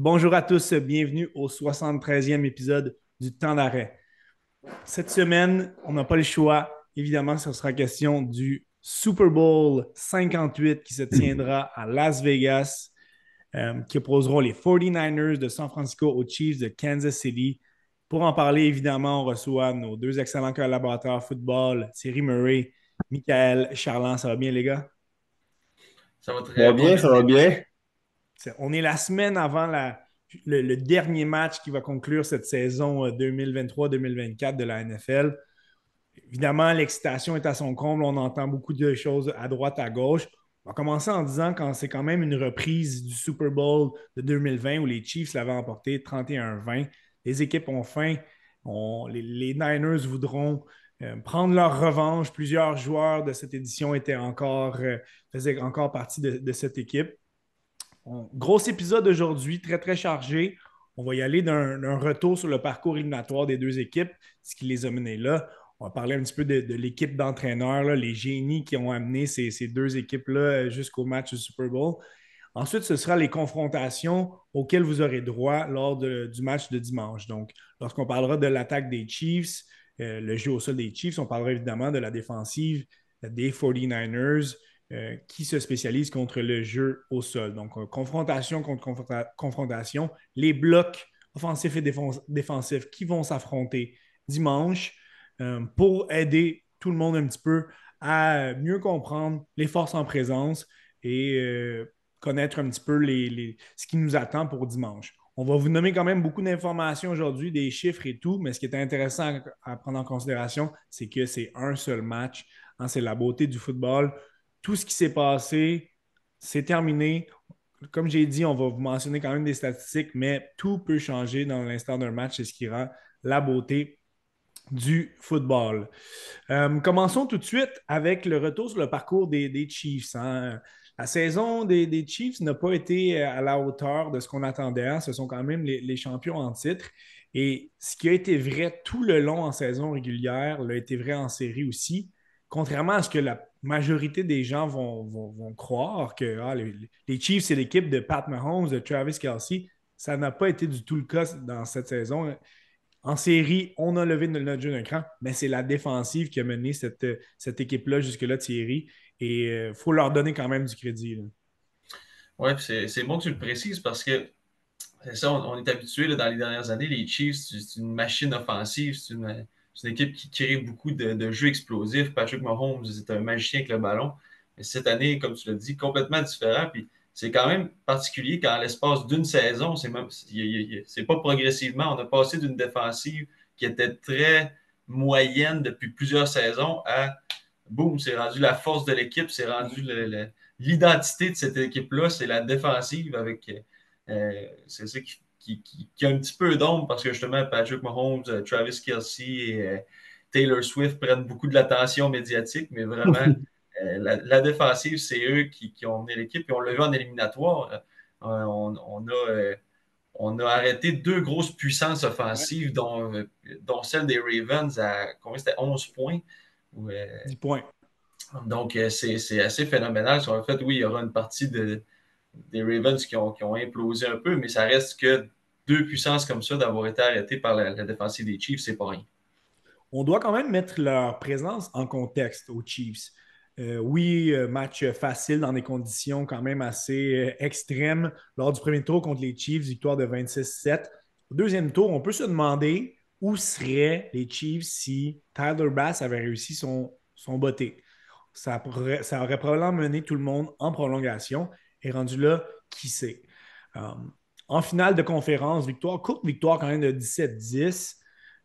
Bonjour à tous, bienvenue au 73e épisode du Temps d'arrêt. Cette semaine, on n'a pas le choix. Évidemment, ce sera question du Super Bowl 58 qui se tiendra à Las Vegas, qui opposeront les 49ers de San Francisco aux Chiefs de Kansas City. Pour en parler, évidemment, on reçoit nos deux excellents collaborateurs football, Thierry Murray, Michael Charland. Ça va bien, les gars? Ça va Ça très va bien. bien, ça va bien. On est la semaine avant le dernier match qui va conclure cette saison 2023-2024 de la NFL. Évidemment, l'excitation est à son comble. On entend beaucoup de choses à droite, à gauche. On va commencer en disant que c'est quand même une reprise du Super Bowl de 2020 où les Chiefs l'avaient emporté 31-20. Les équipes ont faim. Les Niners voudront prendre leur revanche. Plusieurs joueurs de cette édition faisaient encore partie de cette équipe. Gros épisode aujourd'hui, très, très chargé. On va y aller d'un retour sur le parcours éliminatoire des deux équipes, ce qui les a menés là. On va parler un petit peu de l'équipe d'entraîneurs, là, les génies qui ont amené ces deux équipes-là jusqu'au match du Super Bowl. Ensuite, ce sera les confrontations auxquelles vous aurez droit lors du match de dimanche. Donc, lorsqu'on parlera de l'attaque des Chiefs, le jeu au sol des Chiefs, on parlera évidemment de la défensive des 49ers qui se spécialise contre le jeu au sol. Donc, confrontation contre confrontation, les blocs offensifs et défensifs qui vont s'affronter dimanche pour aider tout le monde un petit peu à mieux comprendre les forces en présence et connaître un petit peu ce qui nous attend pour dimanche. On va vous nommer quand même beaucoup d'informations aujourd'hui, des chiffres et tout, mais ce qui est intéressant à prendre en considération, c'est que c'est un seul match. Hein, c'est la beauté du football. Tout ce qui s'est passé, c'est terminé. Comme j'ai dit, on va vous mentionner quand même des statistiques, mais tout peut changer dans l'instant d'un match. C'est ce qui rend la beauté du football. Commençons tout de suite avec le retour sur le parcours des Chiefs. Hein. La saison des Chiefs n'a pas été à la hauteur de ce qu'on attendait. Hein. Ce sont quand même les champions en titre. Et ce qui a été vrai tout le long en saison régulière l'a été vrai en série aussi. Contrairement à ce que la majorité des gens vont croire que les Chiefs, c'est l'équipe de Pat Mahomes, de Travis Kelce. Ça n'a pas été du tout le cas dans cette saison. En série, on a levé notre jeu d'un cran, mais c'est la défensive qui a mené cette équipe-là jusque-là, Thierry. Et il faut leur donner quand même du crédit. Là. Ouais, c'est bon que tu le précises parce que c'est ça, on est habitué là, dans les dernières années, les Chiefs, c'est une machine offensive, c'est une équipe qui crée beaucoup de jeux explosifs. Patrick Mahomes, c'est un magicien avec le ballon. Mais cette année, comme tu l'as dit, complètement différent. Puis c'est quand même particulier qu'en l'espace d'une saison, c'est pas progressivement. On a passé d'une défensive qui était très moyenne depuis plusieurs saisons à boum, c'est rendu la force de l'équipe, c'est rendu l'identité de cette équipe-là, c'est la défensive avec. C'est ça qui a un petit peu d'ombre parce que justement, Patrick Mahomes, Travis Kelce et Taylor Swift prennent beaucoup de l'attention médiatique, mais vraiment, la défensive, c'est eux qui ont mené l'équipe et on l'a vu en éliminatoire. On a arrêté deux grosses puissances Ouais. offensives, dont celle des Ravens à combien c'était 11 points. Où, 10 points. donc, c'est assez phénoménal. En fait, oui, il y aura une partie des Ravens qui ont implosé un peu, mais ça reste que deux puissances comme ça d'avoir été arrêtées par la défensive des Chiefs, c'est pas rien. On doit quand même mettre leur présence en contexte aux Chiefs. Oui, match facile dans des conditions quand même assez extrêmes. Lors du premier tour contre les Chiefs, victoire de 26-7. Au deuxième tour, on peut se demander où seraient les Chiefs si Tyler Bass avait réussi son botté. Ça aurait probablement mené tout le monde en prolongation et rendu là, qui sait. En finale de conférence, courte victoire quand même de 17-10.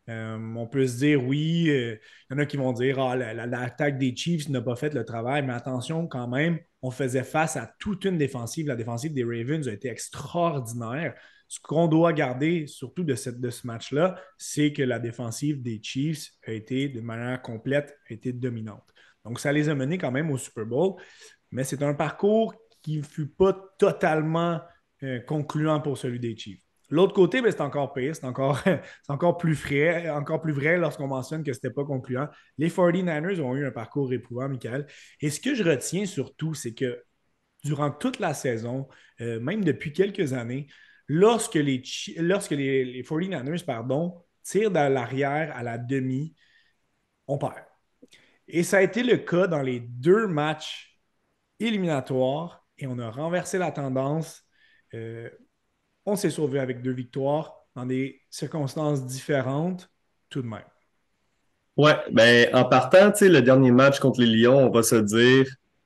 On peut se dire, oui, il y en a qui vont dire, l'attaque des Chiefs n'a pas fait le travail, mais attention quand même, on faisait face à toute une défensive. La défensive des Ravens a été extraordinaire. Ce qu'on doit garder, surtout de ce match-là, c'est que la défensive des Chiefs a été, de manière complète, a été dominante. Donc, ça les a menés quand même au Super Bowl, mais c'est un parcours qui ne fut pas totalement concluant pour celui des Chiefs. L'autre côté, ben, c'est encore pire, c'est encore plus frais, encore plus vrai lorsqu'on mentionne que ce n'était pas concluant. Les 49ers ont eu un parcours éprouvant, Michael. Et ce que je retiens surtout, c'est que durant toute la saison, même depuis quelques années, lorsque les 49ers pardon, tirent de l'arrière à la demi, on perd. Et ça a été le cas dans les deux matchs éliminatoires et on a renversé la tendance. Euh, on s'est sauvé avec 2 victoires dans des circonstances différentes tout de même. Ouais, ben en partant, tu sais, le dernier match contre les Lions, on va se dire,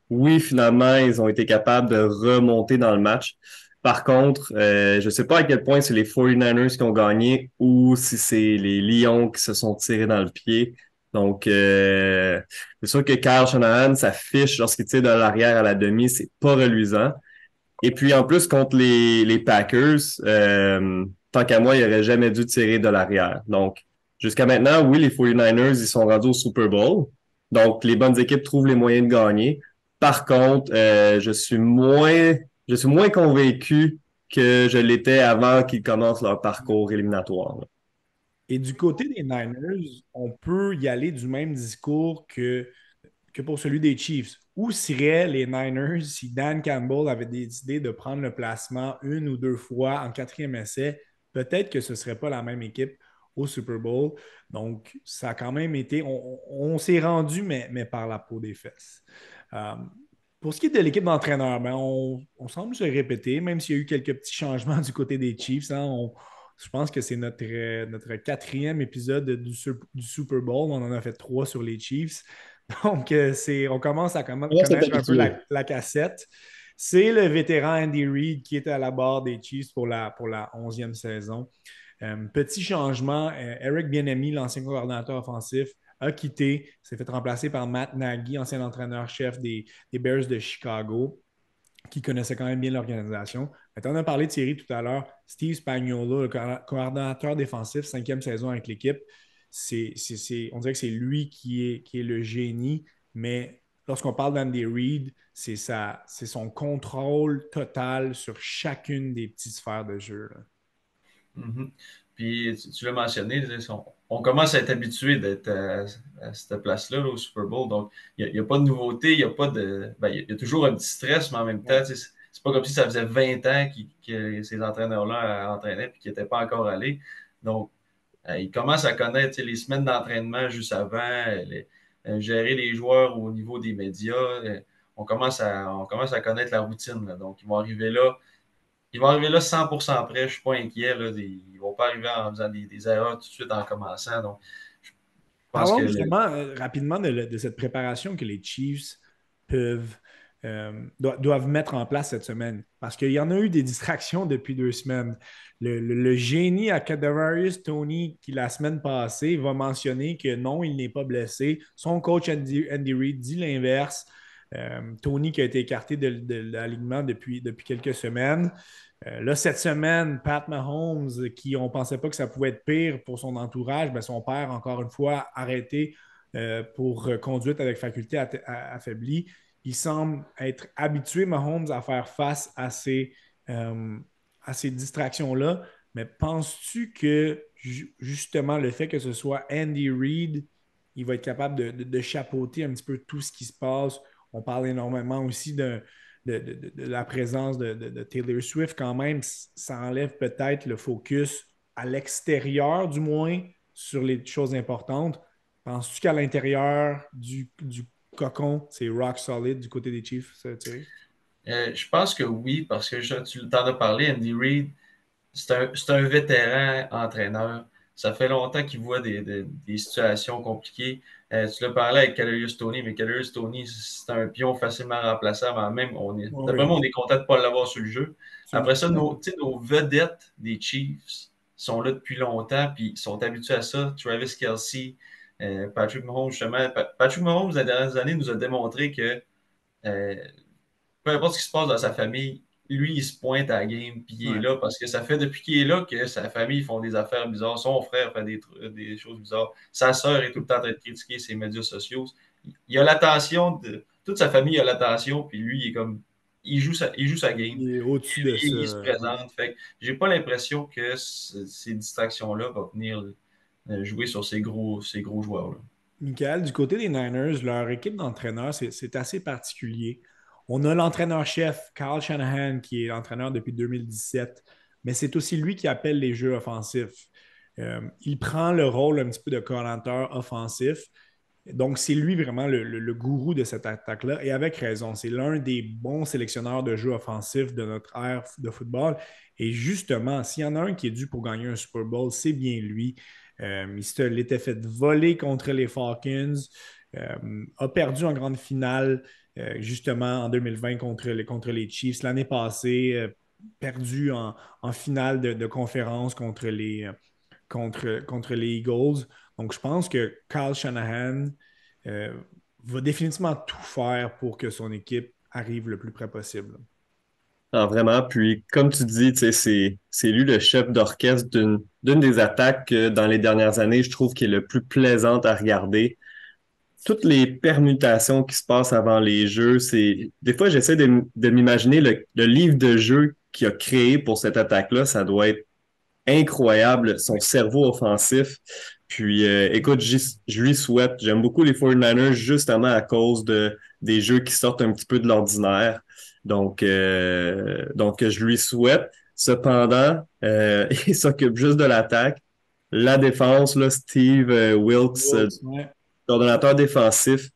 oui, finalement, ils ont été capables de remonter dans le match. Par contre, je sais pas à quel point c'est les 49ers qui ont gagné ou si c'est les Lions qui se sont tirés dans le pied. Donc, c'est sûr que Kyle Shanahan, sa fiche lorsqu'il tire de l'arrière à la demi, c'est pas reluisant. Et puis en plus, contre les Packers, tant qu'à moi, il n'aurait jamais dû tirer de l'arrière. Donc, jusqu'à maintenant, oui, les 49ers, ils sont rendus au Super Bowl. Donc, les bonnes équipes trouvent les moyens de gagner. Par contre, je suis moins convaincu que je l'étais avant qu'ils commencent leur parcours éliminatoire, là. Et du côté des Niners, on peut y aller du même discours que pour celui des Chiefs. Où seraient les Niners si Dan Campbell avait décidé de prendre le placement une ou deux fois en quatrième essai? Peut-être que ce ne serait pas la même équipe au Super Bowl. Donc, ça a quand même été. On s'est rendu, mais par la peau des fesses. Euh, pour ce qui est de l'équipe d'entraîneurs, ben on semble se répéter, même s'il y a eu quelques petits changements du côté des Chiefs. Hein, je pense que c'est notre quatrième épisode du Super Bowl. On en a fait 3 sur les Chiefs. Donc, on commence à On s'est connaître un peu habitué. la cassette. C'est le vétéran Andy Reid qui était à la barre des Chiefs pour la 11e saison. Petit changement, Eric Bieniemy, l'ancien coordinateur offensif, a quitté, s'est fait remplacer par Matt Nagy, ancien entraîneur-chef des Bears de Chicago, qui connaissait quand même bien l'organisation. On a parlé de Thierry tout à l'heure. Steve Spagnuolo, le coordonnateur défensif, 5e saison avec l'équipe, on dirait que c'est lui qui est le génie, mais lorsqu'on parle d'Andy Reid, c'est son contrôle total sur chacune des petites sphères de jeu, là. Mhm. Puis tu l'as mentionné, on commence à être habitué d'être à cette place-là, là, au Super Bowl. Donc, il n'y a pas de nouveauté, il n'y a pas de. Ben, il y a toujours un petit stress, mais en même temps, Ouais. tu sais, c'est pas comme si ça faisait 20 ans que ces entraîneurs-là entraînaient et qu'ils n'étaient pas encore allés. Donc, ils commencent à connaître, tu sais, les semaines d'entraînement juste avant, gérer les joueurs au niveau des médias. On commence à connaître la routine, là. Donc, ils vont arriver là 100% prêts, je ne suis pas inquiet. Là, ils ne vont pas arriver en faisant des erreurs tout de suite en commençant. Donc, je pense que Parlons justement rapidement de cette préparation que les Chiefs doivent mettre en place cette semaine. Parce qu'il y en a eu des distractions depuis 2 semaines. Le génie à Kadarius Toney, qui la semaine passée va mentionner que non, il n'est pas blessé. Son coach Andy Reid dit l'inverse. Tony qui a été écarté de l'alignement depuis quelques semaines. Là, cette semaine, Pat Mahomes, qui on ne pensait pas que ça pouvait être pire pour son entourage, ben, son père, encore une fois, arrêté pour conduite avec faculté affaiblie. Il semble être habitué, Mahomes, à faire face euh, à ces distractions-là. Mais penses-tu que justement le fait que ce soit Andy Reid, il va être capable de chapeauter un petit peu tout ce qui se passe? On parle énormément aussi de la présence de Taylor Swift, quand même, ça enlève peut-être le focus à l'extérieur, du moins, sur les choses importantes. Penses-tu qu'à l'intérieur du cocon, c'est rock solid du côté des Chiefs, ça, Thierry? je pense que oui, parce que tu t'en as parlé, Andy Reid, c'est un vétéran entraîneur. Ça fait longtemps qu'il voit des situations compliquées. Tu l'as parlé avec Kadarius Toney, mais Kadarius Toney, c'est un pion facilement remplaçable. Même, d'après Oui, moi, on est content de ne pas l'avoir sur le jeu. Après absolument. ça, tu sais, nos vedettes des Chiefs sont là depuis longtemps, puis ils sont habitués à ça. Travis Kelce, Patrick Mahomes, justement. Patrick Mahomes, les dernières années, nous a démontré que euh, peu importe ce qui se passe dans sa famille, lui, il se pointe à la game, puis il est Ouais. là, parce que ça fait depuis qu'il est là que sa famille font des affaires bizarres. Son frère fait des choses bizarres. Sa sœur est tout le temps en train de critiquer ses médias sociaux. Il a l'attention de. Toute sa famille a l'attention, puis lui, il est comme. Il joue sa game. Il est au-dessus de ça. Il se présente. Fait que j'ai pas l'impression que ces distractions-là vont venir jouer sur ces gros joueurs-là. Michael, du côté des Niners, leur équipe d'entraîneurs, c'est assez particulier. On a l'entraîneur-chef, Kyle Shanahan, qui est l'entraîneur depuis 2017. mais c'est aussi lui qui appelle les jeux offensifs. Il prend le rôle un petit peu de coordinateur offensif. Donc, c'est lui vraiment le gourou de cette attaque-là, et avec raison. C'est l'un des bons sélectionneurs de jeux offensifs de notre ère de football. Et justement, s'il y en a un qui est dû pour gagner un Super Bowl, c'est bien lui. Il se l'était fait voler contre les Falcons, a perdu en grande finale, justement en 2020 contre les Chiefs. L'année passée, perdu en finale de conférence contre les Eagles. Donc, je pense que Kyle Shanahan euh, va définitivement tout faire pour que son équipe arrive le plus près possible. Non, vraiment. Puis, comme tu dis, tu sais, c'est lui le chef d'orchestre d'une des attaques que, dans les dernières années, je trouve qui est le plus plaisante à regarder. Toutes les permutations qui se passent avant les jeux, des fois, j'essaie de m'imaginer le livre de jeu qu'il a créé pour cette attaque-là. Ça doit être incroyable, son cerveau offensif. Puis, écoute, je lui souhaite. J'aime beaucoup les 49ers justement à cause des jeux qui sortent un petit peu de l'ordinaire. Donc, je lui souhaite. Cependant, il s'occupe juste de l'attaque. La défense, là, Steve Wilkes, Ouais. coordonnateur défensif,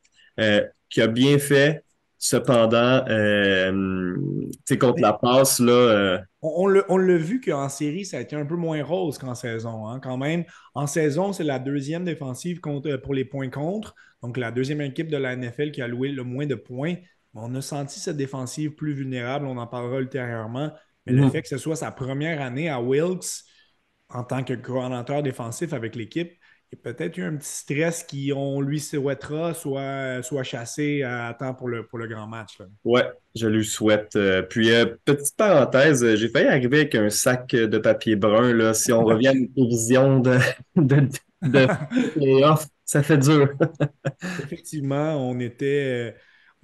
qui a bien fait. Cependant, tu sais, contre la passe, là, On l'a vu qu'en série, ça a été un peu moins rose qu'en saison. Hein. Quand même, en saison, c'est la deuxième défensive pour les points contre. Donc, la deuxième équipe de la NFL qui a loué le moins de points. On a senti cette défensive plus vulnérable. On en parlera ultérieurement. Mais le fait que ce soit sa première année à Wilkes en tant que coordonnateur défensif avec l'équipe, il y a peut-être eu un petit stress on lui souhaitera soit chassé à temps pour le grand match. Là. ouais, je lui souhaite. Puis, petite parenthèse, j'ai failli arriver avec un sac de papier brun, là. Si on revient à une prévision de, de playoff, ça fait dur. Effectivement,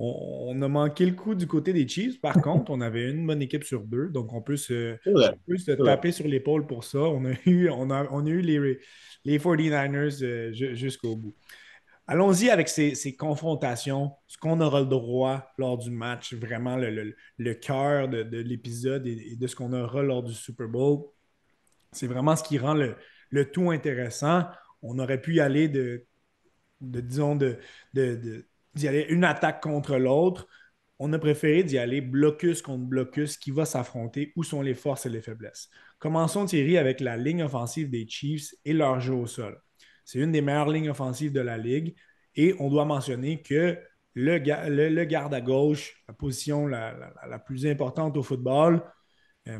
on a manqué le coup du côté des Chiefs. Par contre, on avait une bonne équipe sur deux, donc C'est vrai, on peut se c'est vrai. taper sur l'épaule pour ça. On a eu les 49ers jusqu'au bout. Allons-y avec ces confrontations, ce qu'on aura le droit lors du match, vraiment le cœur de l'épisode et de ce qu'on aura lors du Super Bowl. C'est vraiment ce qui rend le tout intéressant. On aurait pu y aller disons, d'y aller une attaque contre l'autre. On a préféré d'y aller blocus contre blocus qui va s'affronter, où sont les forces et les faiblesses. Commençons, Thierry, avec la ligne offensive des Chiefs et leur jeu au sol. C'est une des meilleures lignes offensives de la Ligue et on doit mentionner que le garde à gauche, la position la plus importante au football,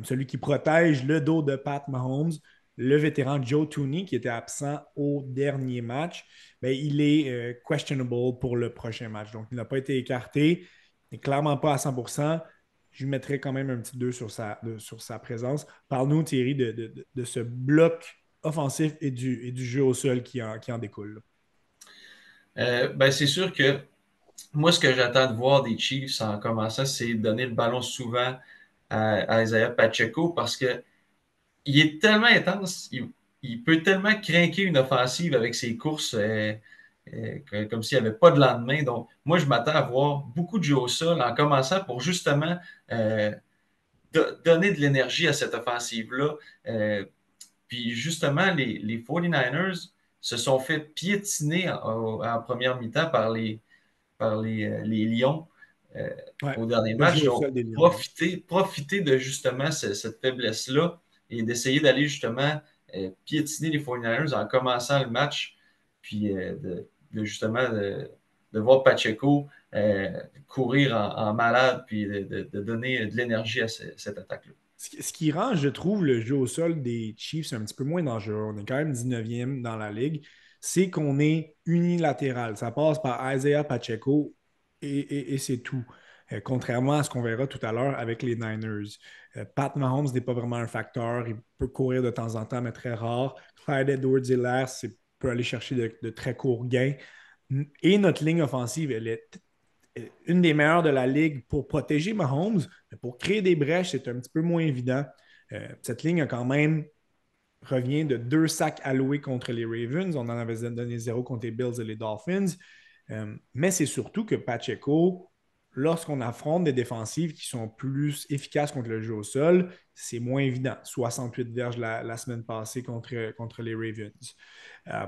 celui qui protège le dos de Pat Mahomes, le vétéran Joe Tooney, qui était absent au dernier match, ben, il est questionable pour le prochain match. Donc, il n'a pas été écarté. Il n'est clairement pas à 100%. Je lui mettrais quand même un petit 2 sur sa présence. Parle-nous, Thierry, de ce bloc offensif et du jeu au sol qui en découle. Ben, c'est sûr que moi, ce que j'attends de voir des Chiefs en commençant, c'est donner le ballon souvent à Isaiah Pacheco parce que il est tellement intense, il peut tellement craquer une offensive avec ses courses comme s'il n'y avait pas de lendemain. Donc, moi, je m'attends à voir beaucoup de jeux au sol en commençant pour justement euh, donner de l'énergie à cette offensive-là. Puis justement, les 49ers se sont fait piétiner en première mi-temps par les Lions Ouais, au dernier le jeu match. au Donc, sol des Lions. profiter de justement cette faiblesse-là et d'essayer d'aller justement piétiner les 49ers en commençant le match, puis justement de voir Pacheco courir en malade, puis de donner de l'énergie à cette attaque-là. Ce qui rend, je trouve, le jeu au sol des Chiefs un petit peu moins dangereux. On est quand même 19e dans la ligue. C'est qu'on est unilatéral. Ça passe par Isaiah Pacheco et c'est tout. Contrairement à ce qu'on verra tout à l'heure avec les Niners. Pat Mahomes n'est pas vraiment un facteur. Il peut courir de temps en temps, mais très rare. Clyde Edwards-Helaire peut aller chercher de très courts gains. Et notre ligne offensive, elle est une des meilleures de la ligue pour protéger Mahomes, mais pour créer des brèches, c'est un petit peu moins évident. Cette ligne a quand même revient de 2 sacs alloués contre les Ravens. On en avait donné 0 contre les Bills et les Dolphins. Mais c'est surtout que Pacheco, lorsqu'on affronte des défensives qui sont plus efficaces contre le jeu au sol, c'est moins évident. 68 verges la semaine passée contre les Ravens. Euh,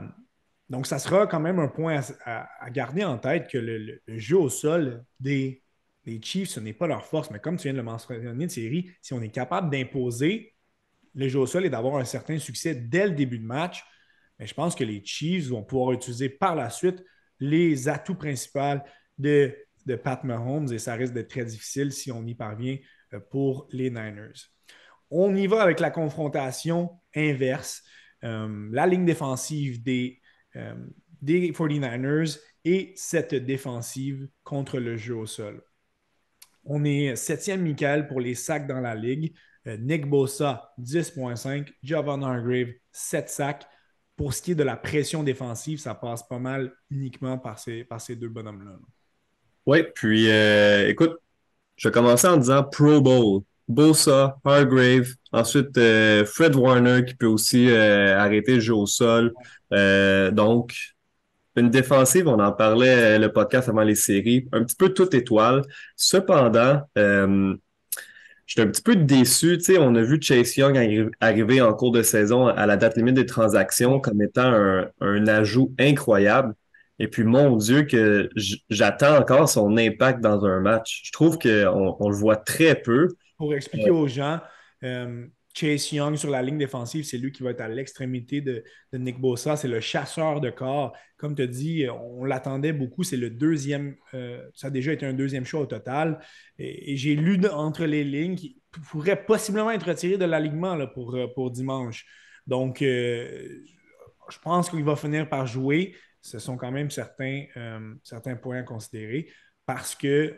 donc, ça sera quand même un point à garder en tête que le jeu au sol des Chiefs, ce n'est pas leur force. Mais comme tu viens de le mentionner, Thierry, si on est capable d'imposer le jeu au sol et d'avoir un certain succès dès le début de match, mais je pense que les Chiefs vont pouvoir utiliser par la suite les atouts principaux de Pat Mahomes et ça risque d'être très difficile si on y parvient pour les Niners. On y va avec la confrontation inverse. La ligne défensive euh, des 49ers et cette défensive contre le jeu au sol. On est septième, Michael, pour les sacs dans la ligue. Nick Bosa, 10,5. Javon Hargrave, 7 sacs. Pour ce qui est de la pression défensive, ça passe pas mal uniquement par ces deux bonhommes-là. Oui, puis écoute, je vais commencer en disant Pro Bowl. Bosa, Hargrave, ensuite Fred Warner qui peut aussi arrêter le jeu au sol. Donc, une défensive, on en parlait le podcast avant les séries, un petit peu toute étoile. Cependant, j'étais un petit peu déçu. Tu sais, on a vu Chase Young arriver en cours de saison à la date limite des transactions comme étant un ajout incroyable. Et puis, mon Dieu, que j'attends encore son impact dans un match. Je trouve qu'on le voit très peu. Pour expliquer aux gens, Chase Young sur la ligne défensive, c'est lui qui va être à l'extrémité de Nick Bosa. C'est le chasseur de corps. Comme tu as dit, on l'attendait beaucoup. C'est le deuxième. Ça a déjà été un deuxième choix au total. Et j'ai lu entre les lignes qu'il pourrait possiblement être retiré de l'alignement là, pour dimanche. Donc, je pense qu'il va finir par jouer. Ce sont quand même certains points à considérer parce que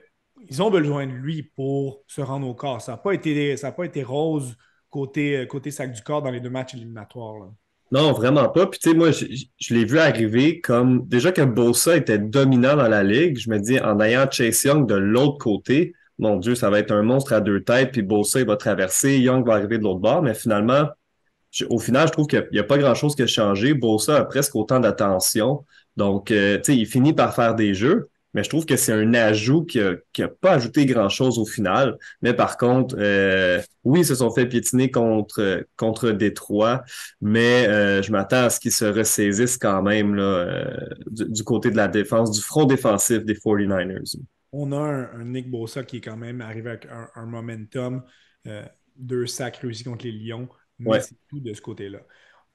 ils ont besoin de lui pour se rendre au corps. Ça n'a pas été rose côté sac du corps dans les deux matchs éliminatoires. Là. Non, vraiment pas. Puis tu sais, moi, je l'ai vu arriver comme déjà que Bosa était dominant dans la ligue. Je me dis, en ayant Chase Young de l'autre côté, mon Dieu, ça va être un monstre à deux têtes. Puis Bosa, il va traverser, Young va arriver de l'autre bord. Mais finalement, au final, je trouve qu'il n'y a pas grand-chose qui a changé. Bosa a presque autant d'attention. Donc, tu sais, il finit par faire des jeux, mais je trouve que c'est un ajout qui a pas ajouté grand-chose au final. Mais par contre, oui, ils se sont fait piétiner contre Détroit, mais je m'attends à ce qu'ils se ressaisissent quand même là, du côté de la défense, du front défensif des 49ers. On a un Nick Bosa qui est quand même arrivé avec un momentum, deux sacs réussis contre les Lions, mais Ouais. c'est tout de ce côté-là.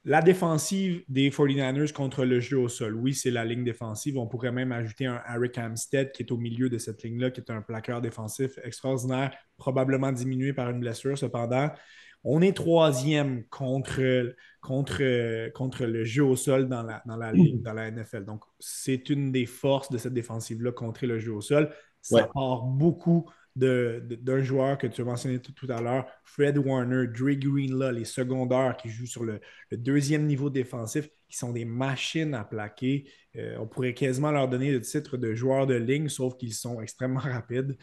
La défensive des 49ers contre le jeu au sol, oui, c'est la ligne défensive. On pourrait même ajouter un Eric Armstead qui est au milieu de cette ligne-là, qui est un plaqueur défensif extraordinaire, probablement diminué par une blessure. Cependant, on est troisième contre le jeu au sol dans la NFL. Donc, c'est une des forces de cette défensive-là contre le jeu au sol. Ça Ouais. part beaucoup d'un joueur que tu as mentionné tout à l'heure, Fred Warner, Dre Greenlaw, les secondaires qui jouent sur le deuxième niveau défensif, qui sont des machines à plaquer. On pourrait quasiment leur donner le titre de joueur de ligne, sauf qu'ils sont extrêmement rapides.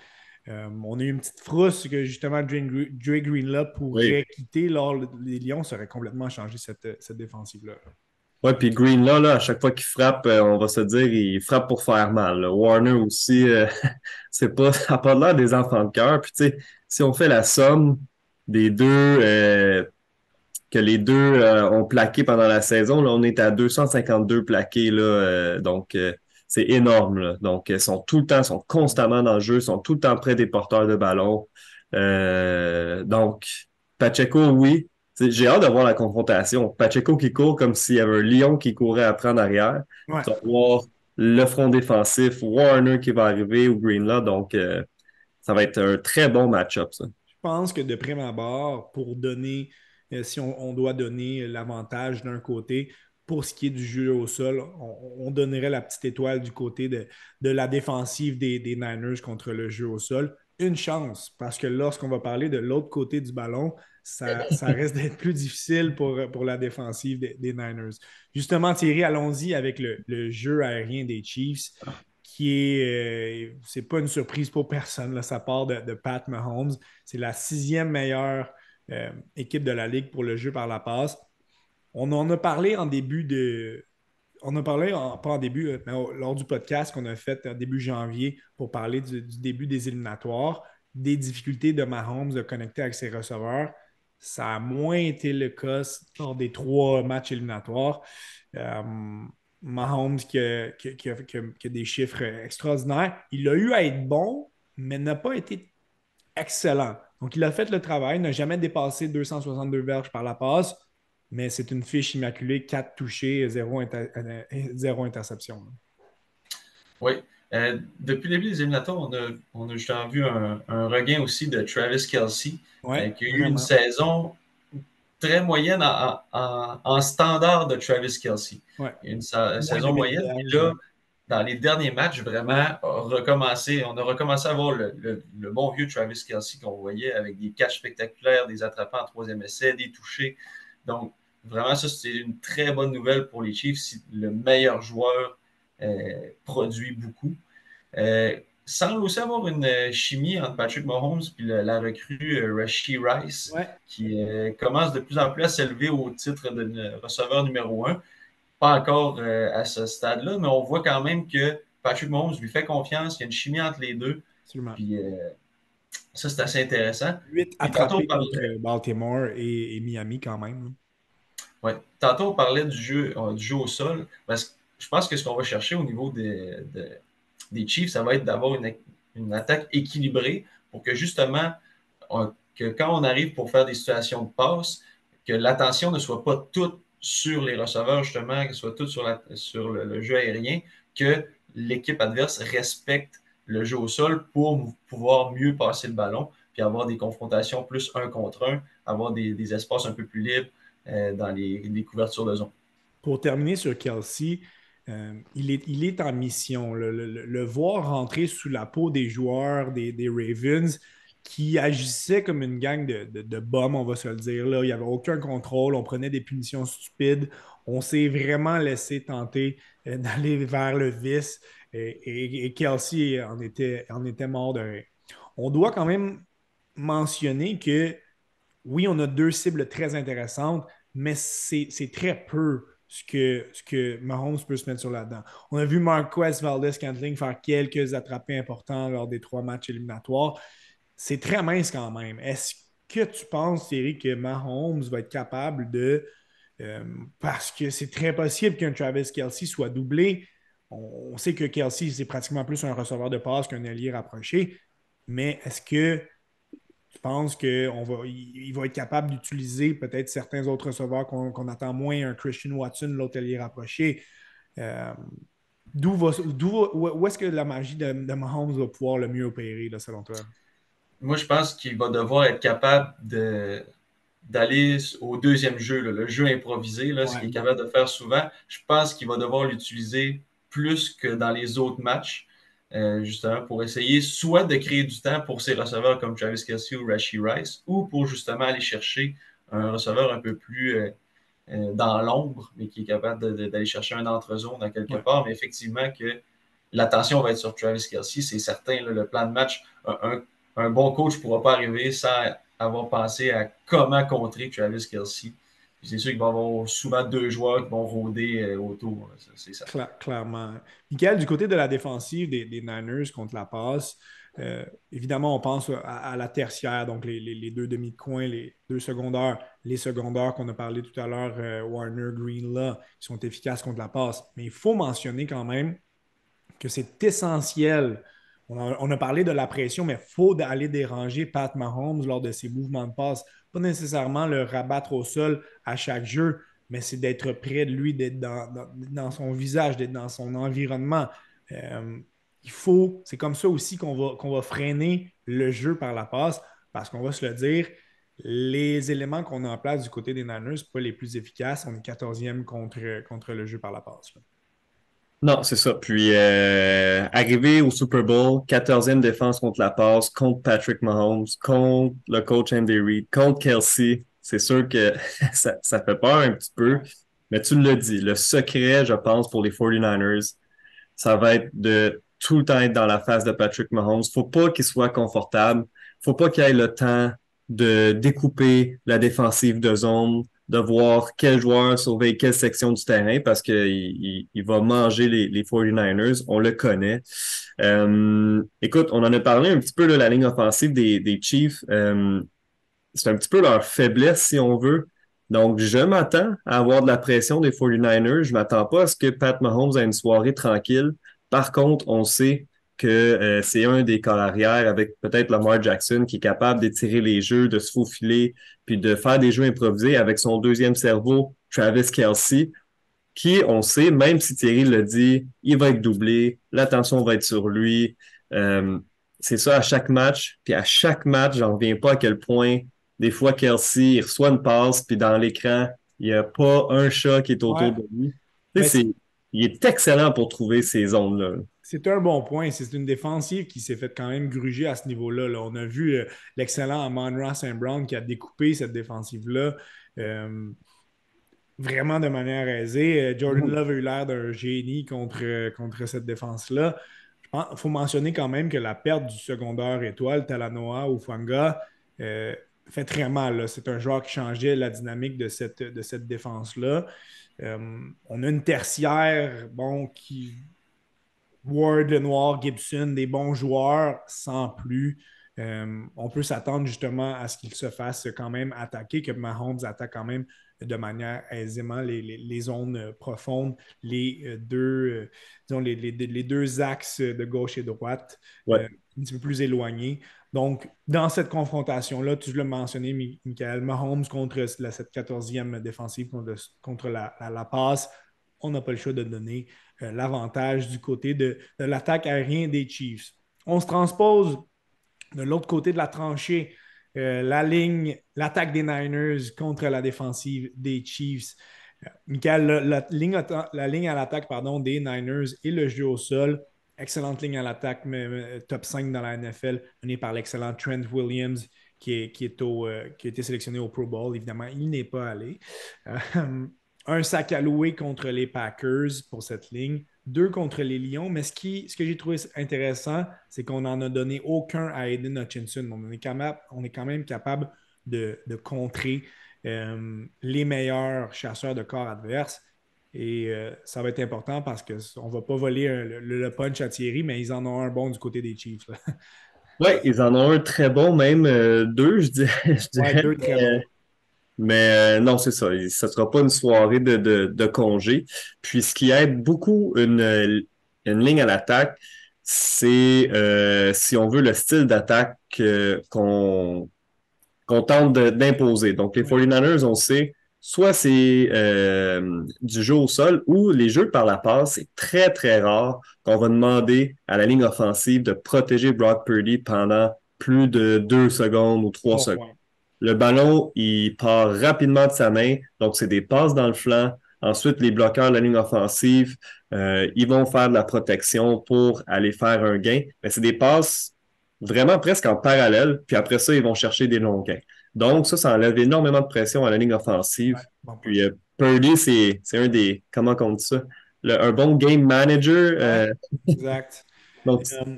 On a eu une petite frousse que justement Dre Greenlaw Oui. pourrait quitter lors les Lions, ça aurait complètement changé cette défensive-là. Ouais, puis Green là, à chaque fois qu'il frappe, on va se dire, il frappe pour faire mal, là. Warner aussi, c'est pas, ça n'a pas l'air des enfants de cœur. Puis tu sais, si on fait la somme des deux, que les deux ont plaqué pendant la saison, là, on est à 252 plaqués, là, donc c'est énorme, là. Donc, ils sont tout le temps, sont constamment dans le jeu, sont tout le temps près des porteurs de ballon. Donc, Pacheco, oui. J'ai hâte de voir la confrontation. Pacheco qui court comme s'il y avait un lion qui courait après en arrière. Ouais. Tu vas voir le front défensif, Warner qui va arriver ou Greenlaw. Donc, ça va être un très bon match-up, ça. Je pense que de prime abord, pour donner, si on doit donner l'avantage d'un côté, pour ce qui est du jeu au sol, on donnerait la petite étoile du côté de la défensive des Niners contre le jeu au sol. Une chance, parce que lorsqu'on va parler de l'autre côté du ballon, ça risque d'être plus difficile pour la défensive des Niners. Justement, Thierry, allons-y avec le jeu aérien des Chiefs qui est, c'est pas une surprise pour personne, là, ça part de Pat Mahomes. C'est la sixième meilleure équipe de la Ligue pour le jeu par la passe. On en a parlé on a parlé, pas en début, mais lors du podcast qu'on a fait début janvier pour parler du début des éliminatoires, des difficultés de Mahomes de connecter avec ses receveurs. Ça a moins été le cas lors des 3 matchs éliminatoires. Euh, Mahomes qui a des chiffres extraordinaires. Il a eu à être bon, mais n'a pas été excellent. Donc, il a fait le travail, n'a jamais dépassé 262 verges par la passe, mais c'est une fiche immaculée, 4 touchés, 0 interception. Oui. Depuis le début des éliminatoires, on a justement vu un regain aussi de Travis Kelce, Oui, qui a eu une vraiment. saison très moyenne en standard de Travis Kelce. Ouais. Une Moins de saison 1000 moyenne. Puis verges. là, dans les derniers matchs, vraiment, on a recommencé à voir le bon vieux Travis Kelce qu'on voyait avec des catchs spectaculaires, des attrapants en troisième essai, des touchés. Donc, vraiment, ça, c'est une très bonne nouvelle pour les Chiefs si le meilleur joueur produit beaucoup. Semble aussi avoir une chimie entre Patrick Mahomes et la recrue Rashee Rice, Ouais. qui commence de plus en plus à s'élever au titre de receveur numéro 1. Pas encore à ce stade-là, mais on voit quand même que Patrick Mahomes lui fait confiance, il y a une chimie entre les deux. Absolument. Puis ça, c'est assez intéressant. 8 Puis tantôt, attrapés contre Baltimore et Miami quand même. ouais, tantôt, on parlait du jeu au sol. Parce que je pense que ce qu'on va chercher au niveau des Chiefs, ça va être d'avoir une attaque équilibrée pour que justement, que quand on arrive pour faire des situations de passe, que l'attention ne soit pas toute sur les receveurs, justement, que ce soit toute sur le jeu aérien, que l'équipe adverse respecte le jeu au sol pour pouvoir mieux passer le ballon, puis avoir des confrontations plus 1 contre 1, avoir des espaces un peu plus libres dans les couvertures de zone. Pour terminer sur Kelsey, il est en mission. Le voir rentrer sous la peau des joueurs des Ravens qui agissaient comme une gang de bums, on va se le dire. Là. Il n'y avait aucun contrôle, on prenait des punitions stupides, on s'est vraiment laissé tenter d'aller vers le vice et Kelsey en était mort de rire. On doit quand même mentionner que oui, on a 2 cibles très intéressantes, mais c'est très peu ce que Mahomes peut se mettre sur là-dedans. On a vu Marquez Valdez-Scantling faire quelques attrapés importants lors des 3 matchs éliminatoires. C'est très mince quand même. Est-ce que tu penses, Thierry, que Mahomes va être capable parce que c'est très possible qu'un Travis Kelce soit doublé. On sait que Kelce, c'est pratiquement plus un receveur de passe qu'un allié rapproché, mais est-ce que je pense qu'il va être capable d'utiliser peut-être certains autres receveurs qu'on attend moins, un Christian Watson, l'autre allié rapproché. Euh, où est-ce que la magie de Mahomes va pouvoir le mieux opérer, là, selon toi? Moi, je pense qu'il va devoir être capable d'aller au deuxième jeu, là, le jeu improvisé, là, ce Ouais, qu'il est bon. capable de faire souvent. Je pense qu'il va devoir l'utiliser plus que dans les autres matchs, justement pour essayer soit de créer du temps pour ses receveurs comme Travis Kelce ou Rashee Rice, ou pour justement aller chercher un receveur un peu plus dans l'ombre, mais qui est capable d'aller chercher un entre-zone à quelque Ouais. part. Mais effectivement, que l'attention va être sur Travis Kelce, c'est certain. Là, le plan de match, un bon coach ne pourra pas arriver sans avoir pensé à comment contrer Travis Kelce. C'est sûr qu'il va y avoir souvent 2 joueurs qui vont rôder autour. C'est ça. Clairement. Michael, du côté de la défensive des Niners contre la passe, évidemment, on pense à la tertiaire, donc les 2 demi-coins, les 2 secondaires, les secondaires qu'on a parlé tout à l'heure, Warner, Green, là, qui sont efficaces contre la passe. Mais il faut mentionner quand même que c'est essentiel. On a parlé de la pression, mais il faut aller déranger Pat Mahomes lors de ses mouvements de passe. Pas nécessairement le rabattre au sol à chaque jeu, mais c'est d'être près de lui, d'être dans son visage, d'être dans son environnement. Euh, c'est comme ça aussi qu'on va freiner le jeu par la passe, parce qu'on va se le dire, les éléments qu'on a en place du côté des Niners, pas les plus efficaces. On est 14e contre le jeu par la passe. Là. Non, c'est ça. Puis, arrivé au Super Bowl, 14e défense contre la passe, contre Patrick Mahomes, contre le coach Andy Reid, contre Kelsey, c'est sûr que ça fait peur un petit peu. Mais tu l'as dit, le secret, je pense, pour les 49ers, ça va être de tout le temps être dans la face de Patrick Mahomes. Faut pas qu'il soit confortable. Faut pas qu'il ait le temps de découper la défensive de zone de voir quel joueur surveille quelle section du terrain parce qu'il va manger les 49ers. On le connaît. Écoute, on en a parlé un petit peu, là, la ligne offensive des Chiefs. C'est un petit peu leur faiblesse, si on veut. Donc, je m'attends à avoir de la pression des 49ers. Je m'attends pas à ce que Pat Mahomes ait une soirée tranquille. Par contre, on sait que c'est un des corps arrière avec peut-être Lamar Jackson qui est capable d'étirer les jeux, de se faufiler, puis de faire des jeux improvisés avec son deuxième cerveau, Travis Kelce, qui, on sait, même si Thierry le dit, il va être doublé, l'attention va être sur lui. Euh, c'est ça à chaque match. Puis à chaque match, j'en reviens pas à quel point, des fois, Kelsey, il reçoit une passe, puis dans l'écran, il n'y a pas un chat qui est autour Ouais. de lui. Tu Ben, sais, il est excellent pour trouver ces zones-là. c'est un bon point. C'est une défensive qui s'est fait quand même gruger à ce niveau-là. Là. On a vu l'excellent Amon-Ra St. Brown qui a découpé cette défensive-là vraiment de manière aisée. Jordan Mhm. Love a eu l'air d'un génie contre cette défense-là. Il faut mentionner quand même que la perte du secondaire étoile, Talanoa ou Fanga, euh, fait très mal. Là. C'est un joueur qui changeait la dynamique de cette défense-là. On a une tertiaire, bon, qui Ward, Lenoir, Gibson, des bons joueurs sans plus. On peut s'attendre justement à ce qu'ils se fassent quand même attaquer, que Mahomes attaque quand même de manière aisément les zones profondes, disons les deux axes de gauche et droite, Ouais. un petit peu plus éloignés. Donc, dans cette confrontation-là, tu l'as mentionné, Michael, Mahomes contre cette 14e défensive contre la passe, on n'a pas le choix de donner l'avantage du côté de l'attaque aérienne des Chiefs. On se transpose de l'autre côté de la tranchée, l'attaque des Niners contre la défensive des Chiefs. Michael, la ligne à l'attaque des Niners et le jeu au sol, excellente ligne à l'attaque, top 5 dans la NFL, menée par l'excellent Trent Williams, qui a été sélectionné au Pro Bowl. Évidemment, il n'est pas allé. Un sac à louer contre les Packers pour cette ligne, deux contre les Lions. Mais ce que j'ai trouvé intéressant, c'est qu'on n'en a donné aucun à Aiden Hutchinson. On est quand même capable de contrer les meilleurs chasseurs de corps adverses. Et ça va être important parce qu'on ne va pas voler le punch à Thierry, mais ils en ont un bon du côté des Chiefs. Là. Ouais, ils en ont un très bon, même deux, je dirais. Je Ouais, dirais. deux très bons. Mais non, c'est ça. Ce sera pas une soirée de congé. Puis ce qui aide beaucoup une ligne à l'attaque, c'est, si on veut, le style d'attaque qu'on tente d'imposer. Donc, les Ouais. 49ers, on sait, soit c'est du jeu au sol ou les jeux par la passe. C'est très, très rare qu'on va demander à la ligne offensive de protéger Brock Purdy pendant plus de 2 secondes ou 3 secondes. Bon point. Le ballon, il part rapidement de sa main, donc c'est des passes dans le flanc. Ensuite, les bloqueurs de la ligne offensive, ils vont faire de la protection pour aller faire un gain. Mais c'est des passes vraiment presque en parallèle, puis après ça, ils vont chercher des longs gains. Donc, ça enlève énormément de pression à la ligne Ouais, offensive. bon point. Puis Purdy, c'est un des, comment on dit ça? Un bon game manager. Ouais, exact. Donc, Euh,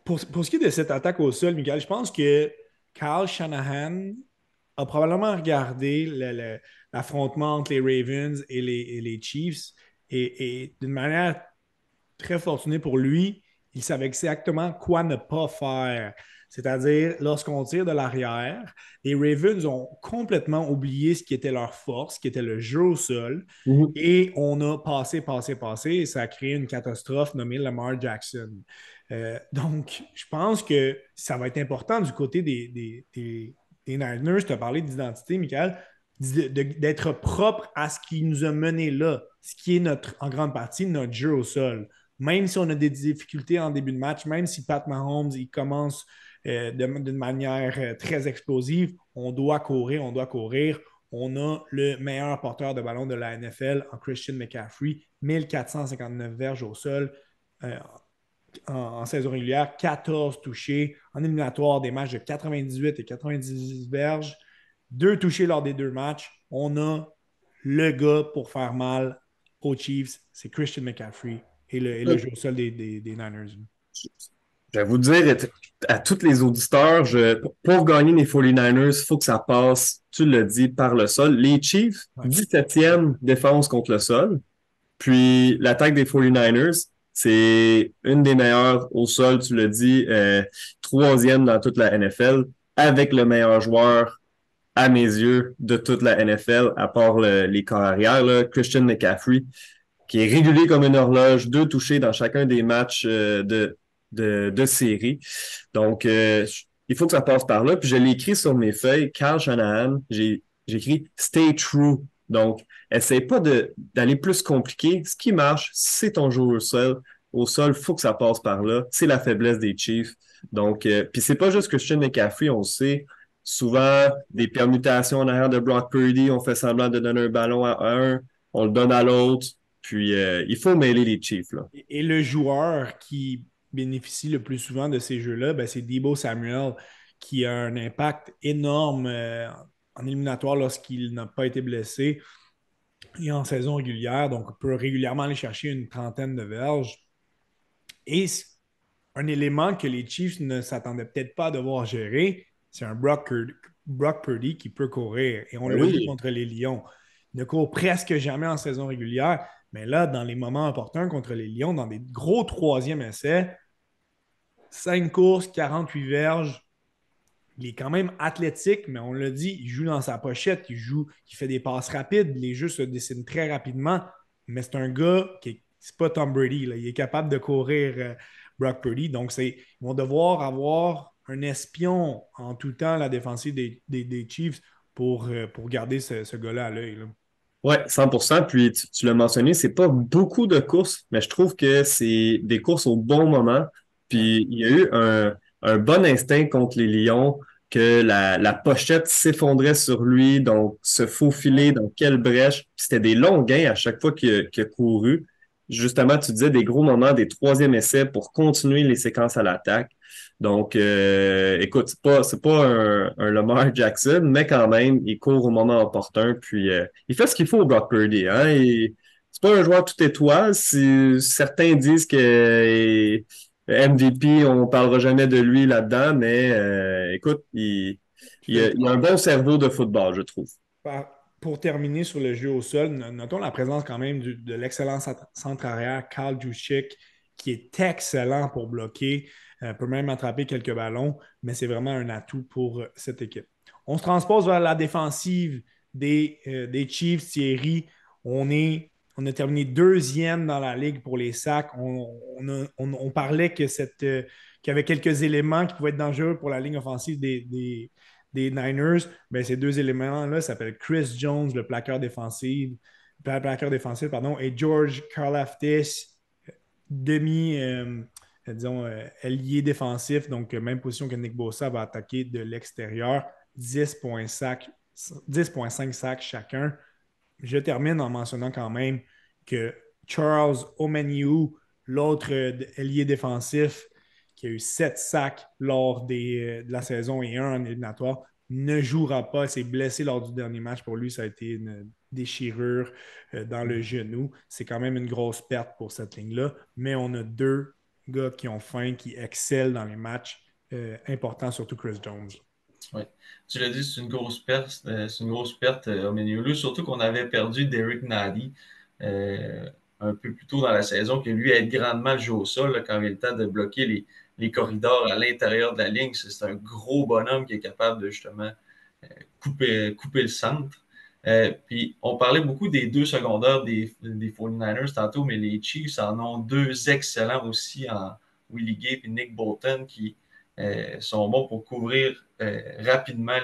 pour ce qui est de cette attaque au sol, Michael, je pense que Kyle Shanahan a probablement regardé l'affrontement entre les Ravens et les Chiefs et d'une manière très fortunée pour lui, il savait exactement quoi ne pas faire. C'est-à-dire, lorsqu'on tire de l'arrière, les Ravens ont complètement oublié ce qui était leur force, qui était le jeu au sol, mhm. et on a passé, passé, passé, et ça a créé une catastrophe nommée Lamar Jackson. Donc, je pense que ça va être important du côté des Niners. Tu as parlé d'identité, Michael, d'être propre à ce qui nous a mené là, ce qui est en grande partie notre jeu au sol. Même si on a des difficultés en début de match, même si Pat Mahomes il commence d'une manière très explosive, on doit courir, on doit courir. On a le meilleur porteur de ballon de la NFL en Christian McCaffrey, 1459 verges au sol euh, en saison régulière, 14 touchés, en éliminatoire des matchs de 98 et 90 verges, deux touchés lors des deux matchs. On a le gars pour faire mal aux Chiefs, c'est Christian McCaffrey et le jeu au sol des Niners. Je vais vous dire à tous les auditeurs, pour gagner les 49ers, il faut que ça passe, tu l'as dit, par le sol. Les Chiefs, Ouais. 17e défense contre le sol. Puis l'attaque des 49ers, c'est une des meilleures au sol, tu l'as dit, troisième dans toute la NFL, avec le meilleur joueur, à mes yeux, de toute la NFL, à part les corps arrière, là, Christian McCaffrey, qui est régulier comme une horloge, 2 touchés dans chacun des matchs de série. Donc, il faut que ça passe par là. Puis je l'ai écrit sur mes feuilles, Kyle Shanahan, j'ai écrit Stay True. Donc, essaye pas d'aller plus compliqué. Ce qui marche, c'est ton jeu au sol. Au sol, faut que ça passe par là. C'est la faiblesse des Chiefs. Donc, puis c'est pas juste Christian McCaffrey, on le sait. Souvent, des permutations en arrière de Brock Purdy, on fait semblant de donner un ballon à un, on le donne à l'autre. Puis, il faut mêler les Chiefs, là. Et le joueur qui bénéficie le plus souvent de ces jeux-là, ben, c'est Deebo Samuel, qui a un impact énorme en éliminatoire lorsqu'il n'a pas été blessé et en saison régulière. Donc, on peut régulièrement aller chercher une trentaine de verges. Et un élément que les Chiefs ne s'attendaient peut-être pas à devoir gérer, c'est un Brock Purdy qui peut courir. Et on Ben l'a vu oui, contre les Lions. Il ne court presque jamais en saison régulière, mais là, dans les moments importants contre les Lions, dans des gros troisième essais, 5 courses, 48 verges. Il est quand même athlétique, mais on l'a dit, il joue dans sa pochette, il fait des passes rapides, les jeux se dessinent très rapidement, mais c'est un gars c'est pas Tom Brady, là. Il est capable de courir Brock Purdy, donc ils vont devoir avoir un espion en tout temps la défensive des Chiefs pour garder ce gars-là à l'œil, là. ouais, 100%. Puis tu l'as mentionné, c'est pas beaucoup de courses, mais je trouve que c'est des courses au bon moment. Ouais. Puis il y a eu un bon instinct contre les Lions, que la pochette s'effondrait sur lui, donc se faufiler dans quelle brèche. Puis c'était des longs gains à chaque fois qu'il a couru. Justement, tu disais des gros moments, des troisième essais pour continuer les séquences à l'attaque. Donc, écoute, c'est pas un Lamar Jackson, mais quand même, il court au moment opportun, puis il fait ce qu'il faut au Brock Purdy, hein. C'est pas un joueur tout étoile. Si certains disent que MVP, on parlera jamais de lui là-dedans, mais écoute, il a un bon cerveau de football, je trouve. Pour terminer sur le jeu au sol, notons la présence quand même de l'excellent centre arrière, Carl Juszczyk, qui est excellent pour bloquer, peut même attraper quelques ballons, mais c'est vraiment un atout pour cette équipe. On se transpose vers la défensive des Chiefs, Thierry. On, on a terminé deuxième dans la ligue pour les sacs. On parlait qu'il y avait quelques éléments qui pouvaient être dangereux pour la ligne offensive des Niners. Ben, ces deux éléments-là s'appellent Chris Jones, plaqueur défensif, pardon, et George Karlaftis, demi, disons, ailier défensif, donc même position que Nick Bosa va attaquer de l'extérieur, 10,5 sacs chacun. Je termine en mentionnant quand même que Charles Omenihu, l'autre ailier défensif, qui a eu 7 sacs lors de la saison et un en éliminatoire, ne jouera pas. S'est blessé lors du dernier match. Pour lui, ça a été une déchirure dans le genou. C'est quand même une grosse perte pour cette ligne-là. Mais on a deux gars qui ont faim, qui excellent dans les matchs importants, surtout Chris Jones. Ouais. Tu l'as dit, c'est une grosse perte, au Omeniolu, surtout qu'on avait perdu Derek Nady un peu plus tôt dans la saison, que lui aide grandement le jeu au sol là, quand il y a le temps de bloquer les corridors à l'intérieur de la ligne. C'est un gros bonhomme qui est capable de justement couper le centre. Puis on parlait beaucoup des deux secondaires des 49ers tantôt, mais les Chiefs en ont deux excellents aussi en Willie Gay et Nick Bolton qui sont bons pour couvrir rapidement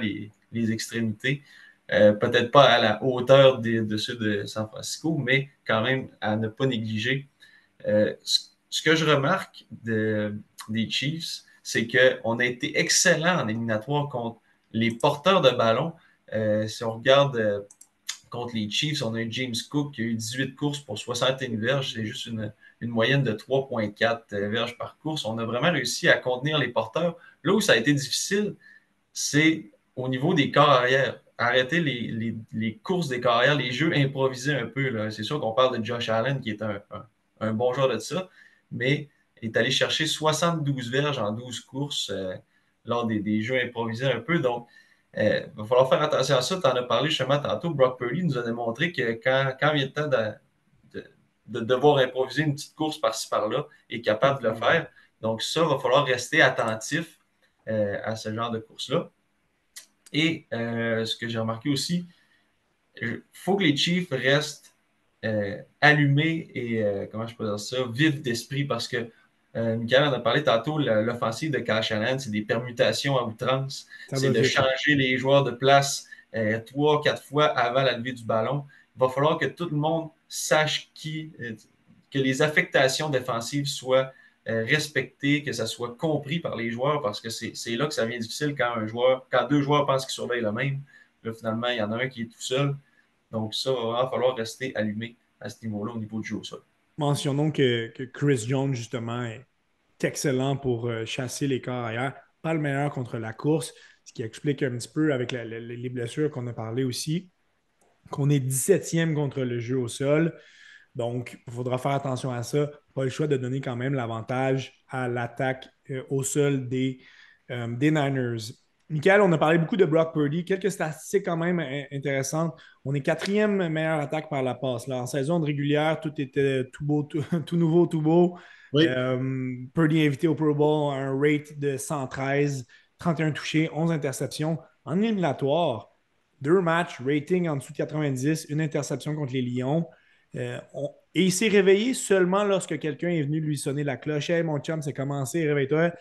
les extrémités. Peut-être pas à la hauteur de ceux de San Francisco, mais quand même à ne pas négliger. Ce que je remarque des Chiefs, c'est qu'on a été excellent en éliminatoire contre les porteurs de ballon. Si on regarde contre les Chiefs, on a un James Cook qui a eu 18 courses pour 61 verges. C'est juste une moyenne de 3,4 verges par course. On a vraiment réussi à contenir les porteurs. Là où ça a été difficile, c'est au niveau des corps arrière. Arrêter les courses des corps arrière, les jeux improvisés un peu. C'est sûr qu'on parle de Josh Allen qui est un bon joueur de ça, mais est allé chercher 72 verges en 12 courses lors des jeux improvisés un peu. Donc, il va falloir faire attention à ça. Tu en as parlé justement tantôt. Brock Purdy nous a démontré que quand vient le temps de, de devoir improviser une petite course par-ci par-là, il est capable de le faire. Donc, ça, il va falloir rester attentif à ce genre de course-là. Et ce que j'ai remarqué aussi, il faut que les Chiefs restent allumés et, comment je peux dire ça, vifs d'esprit parce que Michael en a parlé tantôt, l'offensive de Kyle Shanahan, c'est des permutations à outrance. Ça C'est va de vite. changer les joueurs de place 3, 4 fois avant la levée du ballon. Il va falloir que tout le monde sache que les affectations défensives soient respectées, que ça soit compris par les joueurs parce que c'est là que ça devient difficile quand deux joueurs pensent qu'ils surveillent le même. Là, finalement, il y en a un qui est tout seul. Donc, ça va vraiment falloir rester allumé à ce niveau-là, au niveau du jeu au sol. Mentionnons que Chris Jones, justement, est excellent pour chasser les corps arrière. Pas le meilleur contre la course, ce qui explique un petit peu avec les blessures qu'on a parlé aussi, qu'on est 17e contre le jeu au sol. Donc, il faudra faire attention à ça. Pas le choix de donner quand même l'avantage à l'attaque au sol des Niners. Michael, on a parlé beaucoup de Brock Purdy. Quelques statistiques quand même intéressantes. On est quatrième meilleure attaque par la passe. Là, en saison de régulière, tout était tout beau, tout nouveau, tout beau. Oui. Purdy invité au Pro Bowl, un rate de 113, 31 touchés, 11 interceptions. En éliminatoire, 2 matchs, rating en dessous de 90, une interception contre les Lions. Et il s'est réveillé seulement lorsque quelqu'un est venu lui sonner la cloche. Hey, mon chum, c'est commencé, réveille-toi.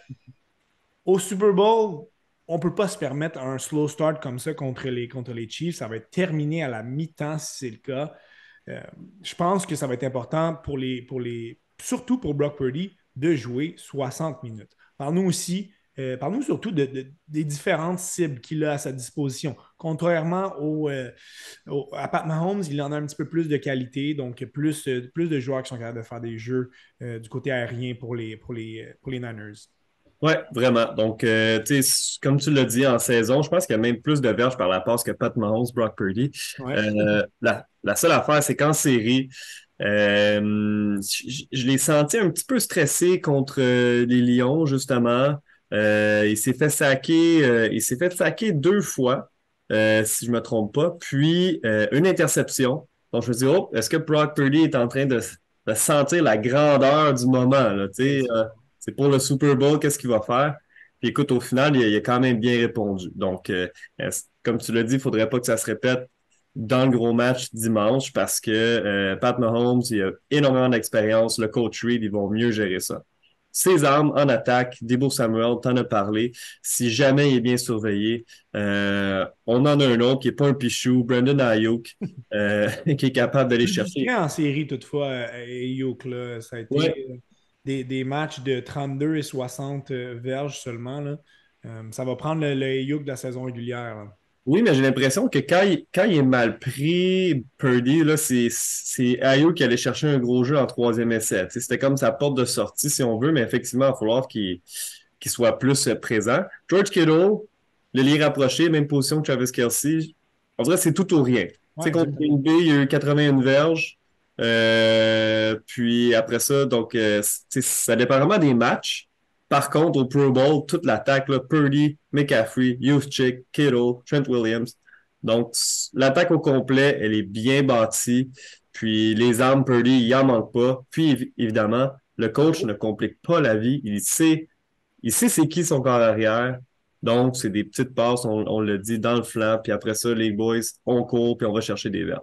Au Super Bowl, on ne peut pas se permettre un slow start comme ça contre les Chiefs. Ça va être terminé à la mi-temps si c'est le cas. Euh, je pense que ça va être important surtout pour Brock Purdy, de jouer 60 minutes. Parle-nous aussi, parle-nous surtout des différentes cibles qu'il a à sa disposition. Contrairement à Pat Mahomes, il en a un petit peu plus de qualité, donc plus de joueurs qui sont capables de faire des jeux du côté aérien pour les Niners. Ouais, vraiment. Donc, tu sais, comme tu l'as dit en saison, je pense qu'il y a même plus de verges par la passe que Pat Mahomes, Brock Purdy. Ouais. La seule affaire, c'est qu'en série, je l'ai senti un petit peu stressé contre les Lions, justement. Il s'est fait saquer 2 fois, si je me trompe pas, puis une interception. Donc, je me dis, oh, est-ce que Brock Purdy est en train de sentir la grandeur du moment, là, tu sais, c'est pour le Super Bowl, qu'est-ce qu'il va faire? Puis écoute, au final, il a quand même bien répondu. Donc, comme tu l'as dit, il ne faudrait pas que ça se répète dans le gros match dimanche parce que Pat Mahomes, il a énormément d'expérience. Le coach Reid, ils vont mieux gérer ça. Ses armes en attaque, Deebo Samuel, t'en as parlé. Si jamais il est bien surveillé, on en a un autre qui n'est pas un pichou, Brandon Ayuk, qui est capable d'aller Plus chercher. discret en série, toutefois, Ayuk, là. Ça a été Ouais, des matchs de 32 et 60 verges seulement. Là. Ça va prendre le Ayuk de la saison régulière. Là. oui, mais j'ai l'impression que quand il est mal pris, Purdy, là, c'est Ayo qui allait chercher un gros jeu en troisième essai. Tu sais, c'était comme sa porte de sortie, si on veut, mais effectivement, il va falloir qu'il soit plus présent. George Kittle, le lit rapproché, même position que Travis Kelce. On dirait que c'est tout ou rien. Tu Ouais, sais, contre exactement. Green Bay, il y a eu 81 verges. Puis après ça, donc, tu sais, ça dépend vraiment des matchs. Par contre, au Pro Bowl, toute l'attaque, là, Purdy, McCaffrey, Juszczyk, Kittle, Trent Williams. Donc, l'attaque au complet, elle est bien bâtie. Puis les armes, Purdy, il en manque pas. Puis évidemment, le coach ne complique pas la vie. Il sait c'est qui son corps arrière. Donc, c'est des petites passes, on le dit, dans le flanc. Puis après ça, les boys, on court, puis on va chercher des verges.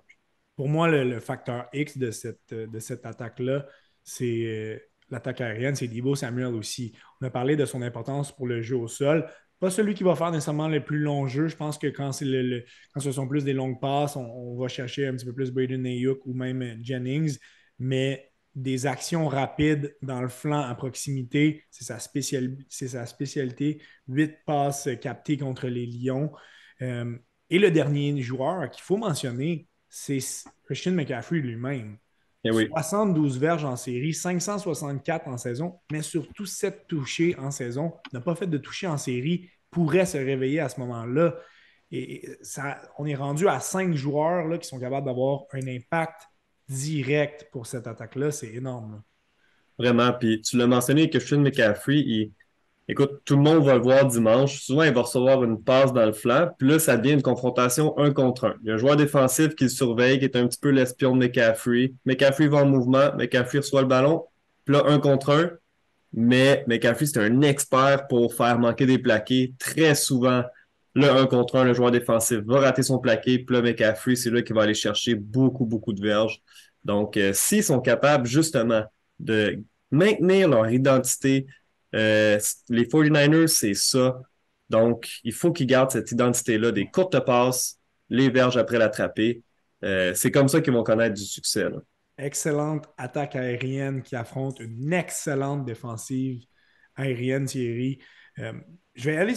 Pour moi, le facteur X de cette attaque-là, c'est l'attaque aérienne, c'est Deebo Samuel aussi. On a parlé de son importance pour le jeu au sol. Pas celui qui va faire nécessairement le plus long jeu. Je pense que quand ce sont plus des longues passes, on va chercher un petit peu plus Braden Ayuk ou même Jennings. Mais des actions rapides dans le flanc à proximité, c'est sa spécialité. 8 passes captées contre les Lions. Et le dernier joueur qu'il faut mentionner, c'est Christian McCaffrey lui-même. Et oui. 72 verges en série, 564 en saison, mais surtout 7 touchés en saison. N'a pas fait de toucher en série, pourrait se réveiller à ce moment-là. Et ça, on est rendu à 5 joueurs là, qui sont capables d'avoir un impact direct pour cette attaque-là. C'est énorme. Là. Vraiment. Puis tu l'as mentionné, Christian McCaffrey, écoute, tout le monde va le voir dimanche. Souvent, il va recevoir une passe dans le flanc. Puis là, ça devient une confrontation un contre un. Il y a un joueur défensif qui le surveille, qui est un petit peu l'espion de McCaffrey. McCaffrey va en mouvement, McCaffrey reçoit le ballon. Puis là, un contre un. Mais McCaffrey, c'est un expert pour faire manquer des plaqués. Très souvent, le un contre un, le joueur défensif va rater son plaqué. Puis là, McCaffrey, c'est là qu'il va aller chercher beaucoup, beaucoup de verges. Donc, s'ils sont capables justement de maintenir leur identité, les 49ers, c'est ça. Donc, il faut qu'ils gardent cette identité-là, des courtes passes, les verges après l'attraper. C'est comme ça qu'ils vont connaître du succès, là. Excellente attaque aérienne qui affronte une excellente défensive aérienne, Thierry. Euh, je vais aller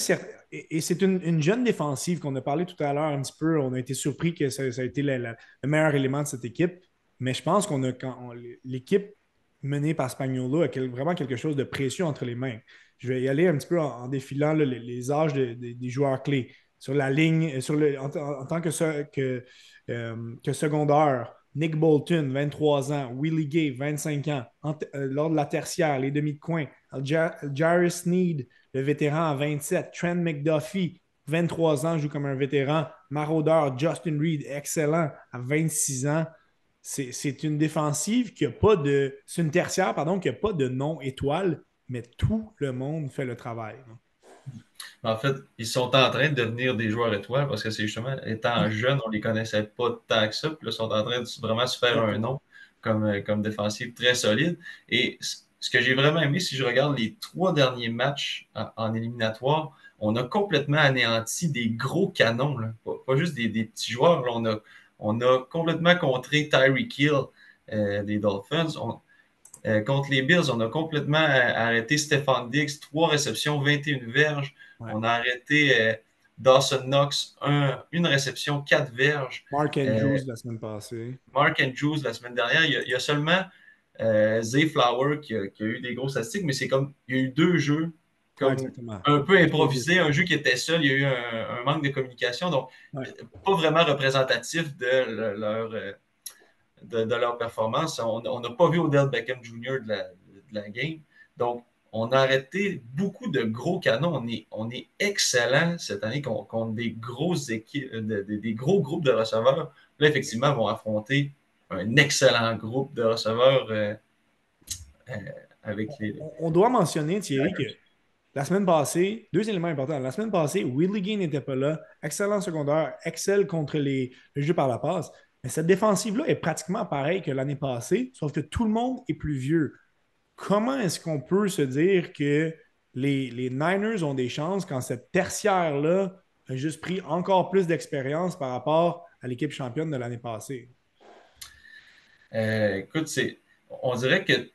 et c'est une jeune défensive qu'on a parlé tout à l'heure un petit peu. On a été surpris que ça a été le meilleur élément de cette équipe. Mais je pense l'équipe menée par Spagnuolo a vraiment quelque chose de précieux entre les mains. Je vais y aller un petit peu en défilant là, les âges des joueurs clés. Sur la ligne, en tant que secondaire, Nick Bolton, 23 ans. Willie Gay, 25 ans. Lors de la tertiaire, les demi de coin. Jairus Sneed, le vétéran à 27. Trent McDuffie, 23 ans, joue comme un vétéran. Maraudeur, Justin Reed, excellent, à 26 ans. C'est une défensive qui n'a pas de. C'est une tertiaire, pardon, qui n'a pas de nom étoile, mais tout le monde fait le travail. En fait, ils sont en train de devenir des joueurs étoiles parce que c'est justement, étant jeunes, on les connaissait pas tant que ça. Puis là, ils sont en train de vraiment se faire un nom comme défensif très solide. Et ce que j'ai vraiment aimé, si je regarde les 3 derniers matchs en éliminatoire, on a complètement anéanti des gros canons, là. Pas juste des petits joueurs. Là, on a complètement contré Tyreek Hill des Dolphins. Contre les Bills, on a complètement arrêté Stephon Diggs, 3 réceptions, 21 verges. Ouais. On a arrêté Dawson Knox, une réception, 4 verges. Mark Andrews la semaine passée. Mark Andrews la semaine dernière. Il y a seulement Zay Flower qui a eu des grosses statistiques, mais c'est comme il y a eu 2 jeux Ouais, comme exactement. un peu improvisés, un jeu qui était seul, il y a eu un manque de communication, donc pas vraiment représentatif de leur performance. On n'a pas vu Odell Beckham Jr. de la game. Donc, on a arrêté beaucoup de gros canons. On est excellent cette année contre des grosses équipes, des gros groupes de receveurs. Là, effectivement, ils vont affronter un excellent groupe de receveurs avec les. On doit mentionner, Thierry, que la semaine passée, 2 éléments importants. La semaine passée, Willie Gay n'était pas là. Excellent secondaire, excelle contre le jeu par la passe. Mais cette défensive-là est pratiquement pareille que l'année passée, sauf que tout le monde est plus vieux. Comment est-ce qu'on peut se dire que les Niners ont des chances quand cette tertiaire-là a juste pris encore plus d'expérience par rapport à l'équipe championne de l'année passée? Écoute, on dirait que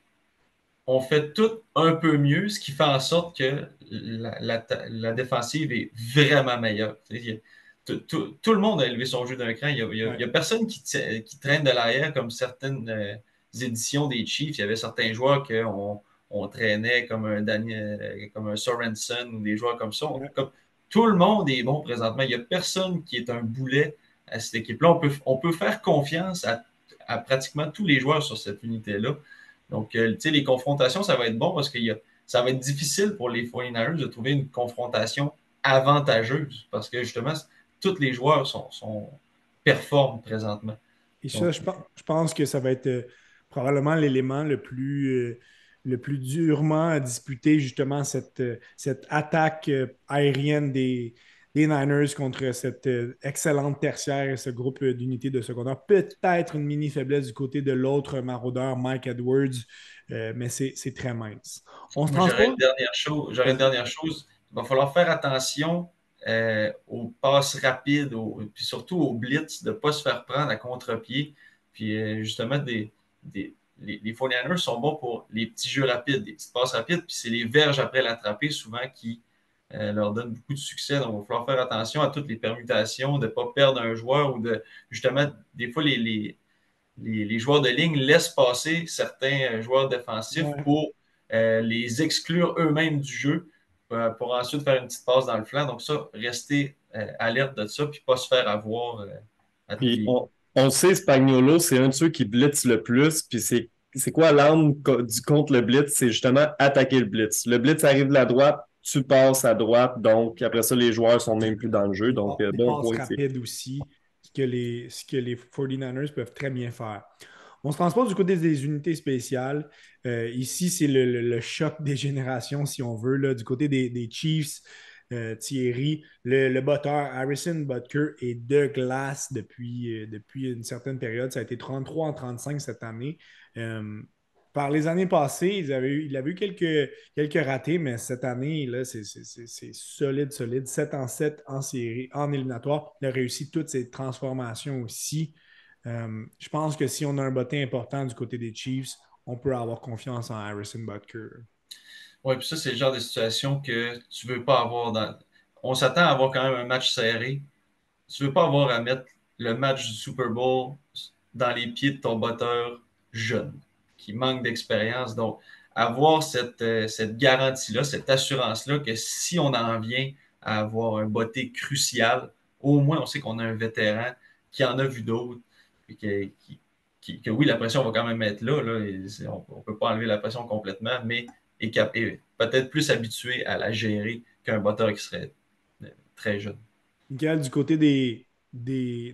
on fait tout un peu mieux, ce qui fait en sorte que la défensive est vraiment meilleure. Tout le monde a élevé son jeu d'un cran. Il y a personne qui traîne de l'arrière comme certaines éditions des Chiefs. Il y avait certains joueurs qu'on traînait comme un Daniel, comme un Sorensen ou des joueurs comme ça. Tout le monde est bon présentement. Il n'y a personne qui est un boulet à cette équipe-là. On peut faire confiance à pratiquement tous les joueurs sur cette unité-là. Donc, tu sais, les confrontations, ça va être bon parce que ça va être difficile pour les 49ers de trouver une confrontation avantageuse parce que justement, tous les joueurs performent présentement. Et ça, je pense que ça va être probablement l'élément le plus durement à disputer, justement, cette attaque aérienne des Niners contre cette excellente tertiaire et ce groupe d'unités de secondaire. Peut-être une mini faiblesse du côté de l'autre maraudeur, Mike Edwards, mais c'est très mince. On se J'aurais transpose. une dernière chose. J'aurais une dernière chose. Il va falloir faire attention aux passes rapides, puis surtout aux blitz, de ne pas se faire prendre à contre-pied. Puis justement, les 49ers sont bons pour les petits jeux rapides, les petites passes rapides, puis c'est les verges après l'attraper souvent qui leur donnent beaucoup de succès. Donc, il va falloir faire attention à toutes les permutations, de ne pas perdre un joueur ou de justement, des fois, les joueurs de ligne laissent passer certains joueurs défensifs pour les exclure eux-mêmes du jeu pour ensuite faire une petite passe dans le flanc. Donc ça, rester alerte de ça, puis pas se faire avoir à tous Puis les coups. on le sait, Spagnuolo, c'est un de ceux qui blitz le plus, puis c'est c'est quoi l'arme contre le blitz? C'est justement attaquer le blitz. Le blitz arrive de la droite, tu passes à droite, donc après ça, les joueurs sont même plus dans le jeu. Donc, Des bon passes point, c'est. rapides aussi, ce que les 49ers peuvent très bien faire. On se transporte du côté des unités spéciales. Ici, c'est le choc des générations, si on veut, là, du côté des Chiefs. Thierry, le botteur Harrison Butker est de glace depuis une certaine période. Ça a été 33 en 35 cette année. Euh, Par les années passées, il avait eu quelques ratés, mais cette année, là, c'est solide, solide. 7 en 7 en série, en éliminatoire. Il a réussi toutes ses transformations aussi. Je pense que si on a un bottin important du côté des Chiefs, on peut avoir confiance en Harrison Butker. Oui, puis ça, c'est le genre de situation que tu veux pas avoir dans. On s'attend à avoir quand même un match serré. Tu veux pas avoir à mettre le match du Super Bowl dans les pieds de ton botteur jeune, qui manque d'expérience. Donc, avoir cette garantie-là, cette assurance-là, que si on en vient à avoir un botté crucial, au moins on sait qu'on a un vétéran qui en a vu d'autres, et que oui, la pression va quand même être là, on ne peut pas enlever la pression complètement, mais est peut-être plus habitué à la gérer qu'un botteur qui serait très jeune. Michael, du côté des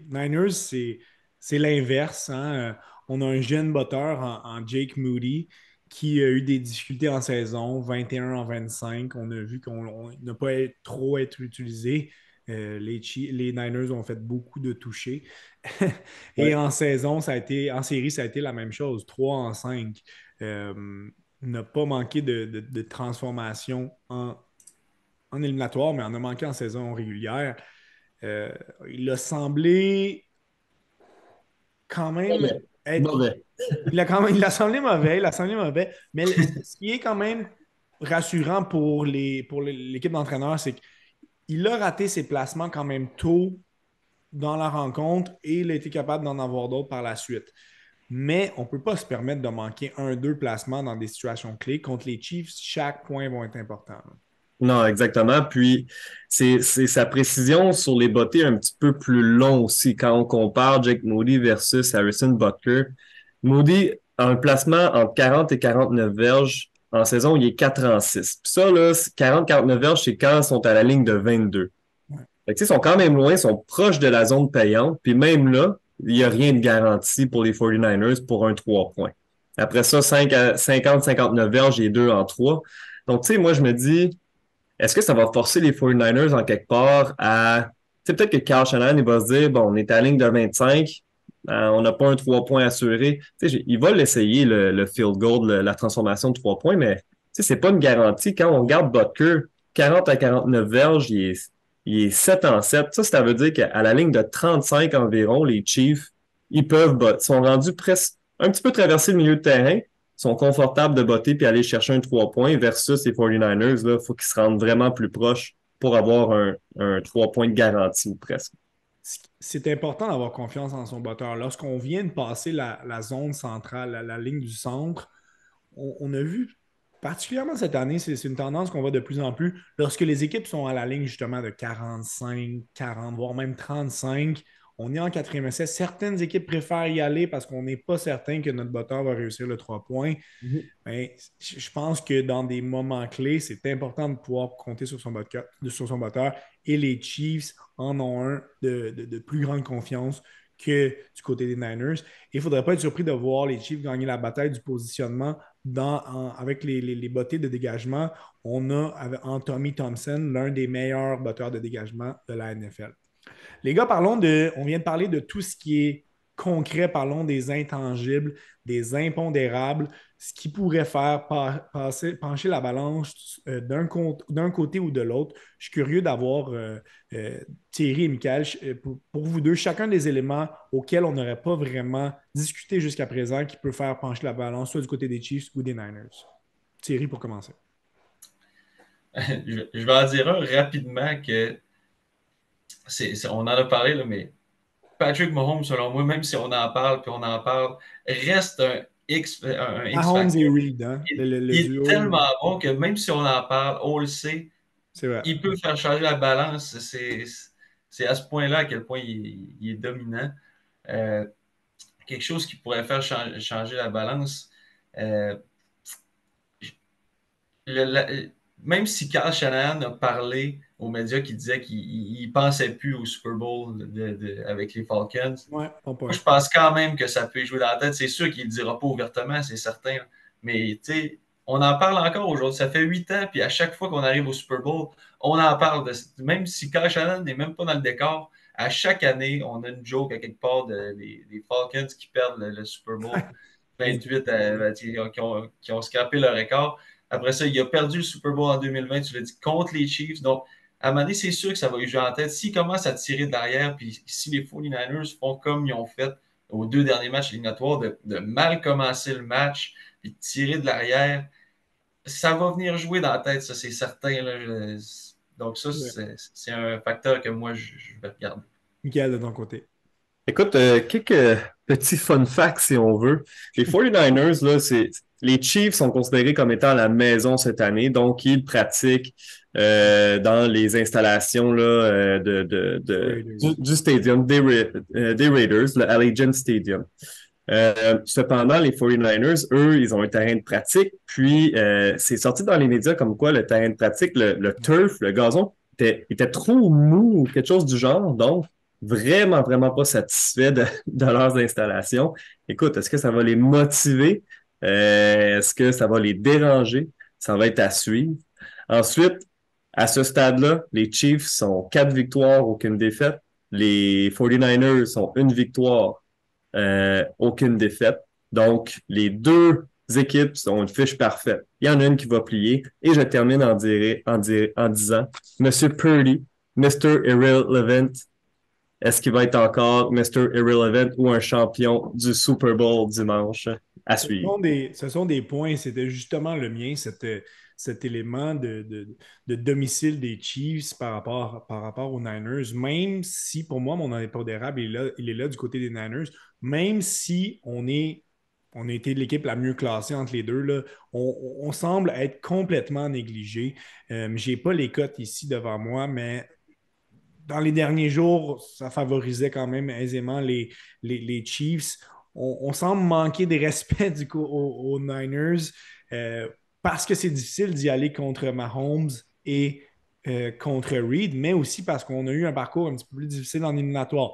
Niners, c'est l'inverse, hein. On a un jeune botteur en Jake Moody qui a eu des difficultés en saison, 21 en 25. On a vu qu'on n'a pas trop été utilisé. Les Niners ont fait beaucoup de touchés. Et Ouais. en saison, en série, ça a été la même chose, 3 en 5. N'a pas manqué de transformation en éliminatoire, mais en a manqué en saison régulière. Euh, il a semblé quand même Mauvais. être. Mauvais. Il a semblé mauvais, il a semblé mauvais. Mais ce qui est quand même rassurant pour l'équipe d'entraîneurs, c'est qu'il a raté ses placements quand même tôt dans la rencontre et il a été capable d'en avoir d'autres par la suite. Mais on ne peut pas se permettre de manquer un, deux placements dans des situations clés. Contre les Chiefs, chaque point va être important. Non, exactement. Puis, c'est sa précision sur les bottées un petit peu plus long aussi. Quand on compare Jake Moody versus Harrison Butker, Moody a un placement entre 40 et 49 verges. En saison, il est 4 en 6. Puis ça, là, 40-49 verges, c'est quand ils sont à la ligne de 22. Ouais. Fait que, ils sont quand même loin, ils sont proches de la zone payante. Puis même là, il n'y a rien de garanti pour les 49ers pour un 3 points. Après ça, 50-59 verges et 2 en 3. Donc, tu sais, moi, je me dis, est-ce que ça va forcer les 49ers en quelque part à. Tu sais, peut-être que Kyle Shanahan, il va se dire, bon, on est à la ligne de 25, on n'a pas un 3 points assuré. Tu sais, il va l'essayer, le field goal, la transformation de 3 points, mais tu sais, c'est pas une garantie. Quand on regarde Butker, 40 à 49 verges, il est 7 en 7. Ça veut dire qu'à la ligne de 35 environ, les Chiefs, sont rendus presque un petit peu traversés le milieu de terrain, sont confortables de botter puis aller chercher un 3 points versus les 49ers, il faut qu'ils se rendent vraiment plus proches pour avoir un 3 points de garantie ou presque. C'est important d'avoir confiance en son botteur. Lorsqu'on vient de passer la zone centrale, la ligne du centre, on a vu, particulièrement cette année, c'est une tendance qu'on voit de plus en plus, lorsque les équipes sont à la ligne justement de 45, 40, voire même 35, on est en quatrième essai. Certaines équipes préfèrent y aller parce qu'on n'est pas certain que notre botteur va réussir le 3 points. Mhm. Ben, je pense que dans des moments clés, c'est important de pouvoir compter sur son botteur. Et les Chiefs en ont un de plus grande confiance que du côté des Niners. Et il ne faudrait pas être surpris de voir les Chiefs gagner la bataille du positionnement avec les bottées de dégagement. On a en Tommy Thompson l'un des meilleurs botteurs de dégagement de la NFL. Les gars, on vient de parler de tout ce qui est concret, parlons des intangibles, des impondérables, ce qui pourrait faire pencher la balance d'un côté ou de l'autre. Je suis curieux d'avoir Thierry et Michael, pour vous deux, chacun des éléments auxquels on n'aurait pas vraiment discuté jusqu'à présent qui peut faire pencher la balance, soit du côté des Chiefs ou des Niners. Thierry, pour commencer. Je vais en dire un rapidement que on en a parlé, là, mais Patrick Mahomes, selon moi, même si on en parle puis on en parle, reste un Mahomes et X-Factor. Reed, hein, Il est duo, tellement bon que même si on en parle, on le sait, c'est vrai. il peut faire changer la balance. C'est à ce point-là à quel point il est dominant. Euh, Quelque chose qui pourrait faire changer la balance. Euh, le- la- Même si Carl Shanahan a parlé aux médias qui disaient qu'il ne pensait plus au Super Bowl avec les Falcons, Ouais, bon moi, point. je pense quand même que ça peut jouer dans la tête. C'est sûr qu'il ne le dira pas ouvertement, c'est certain. Mais tu sais, on en parle encore aujourd'hui. Ça fait 8 ans, puis à chaque fois qu'on arrive au Super Bowl, on en parle. Même si Kyle Shannon n'est même pas dans le décor, à chaque année, on a une joke à quelque part des Falcons qui perdent le Super Bowl 28, qui ont scrappé leur record. Après ça, il a perdu le Super Bowl en 2020, tu l'as dit, contre les Chiefs. Donc, à un moment donné, c'est sûr que ça va lui jouer en tête. S'il commence à tirer de l'arrière, puis si les 49ers font comme ils ont fait aux 2 derniers matchs éliminatoires, de mal commencer le match, puis de tirer de l'arrière, ça va venir jouer dans la tête, ça, c'est certain. Là. Donc, ça, Ouais. c'est un facteur que moi, je vais regarder. Michael, de ton côté. Écoute, quelques petits fun facts si on veut. Les 49ers, là, les Chiefs sont considérés comme étant la maison cette année, donc ils pratiquent dans les installations là, Raiders. du stadium des Raiders, le Allegiant Stadium. Cependant, les 49ers, eux, ils ont un terrain de pratique, puis c'est sorti dans les médias comme quoi le terrain de pratique, le turf, le gazon, était trop mou ou quelque chose du genre, donc vraiment, vraiment pas satisfait de leurs installations. Écoute, est-ce que ça va les motiver? Est-ce que ça va les déranger? Ça va être à suivre. Ensuite, à ce stade-là, les Chiefs sont 4 victoires, aucune défaite. Les 49ers sont 1 victoire, aucune défaite. Donc, les deux équipes ont une fiche parfaite. Il y en a une qui va plier. Et je termine en disant, Monsieur Purdy, Mr. Irrelevant, est-ce qu'il va être encore Mr. Irrelevant ou un champion du Super Bowl dimanche à suivre? Ce sont des points, c'était justement le mien, cet élément de domicile des Chiefs par rapport aux Niners, même si pour moi, mon impondérable il est là du côté des Niners, même si on a été l'équipe la mieux classée entre les deux, là, on semble être complètement négligé. Je n'ai pas les cotes ici devant moi, mais dans les derniers jours, ça favorisait quand même aisément les Chiefs. On semble manquer de respect du coup aux Niners euh, parce que c'est difficile d'y aller contre Mahomes et contre Reed, mais aussi parce qu'on a eu un parcours un petit peu plus difficile en éliminatoire.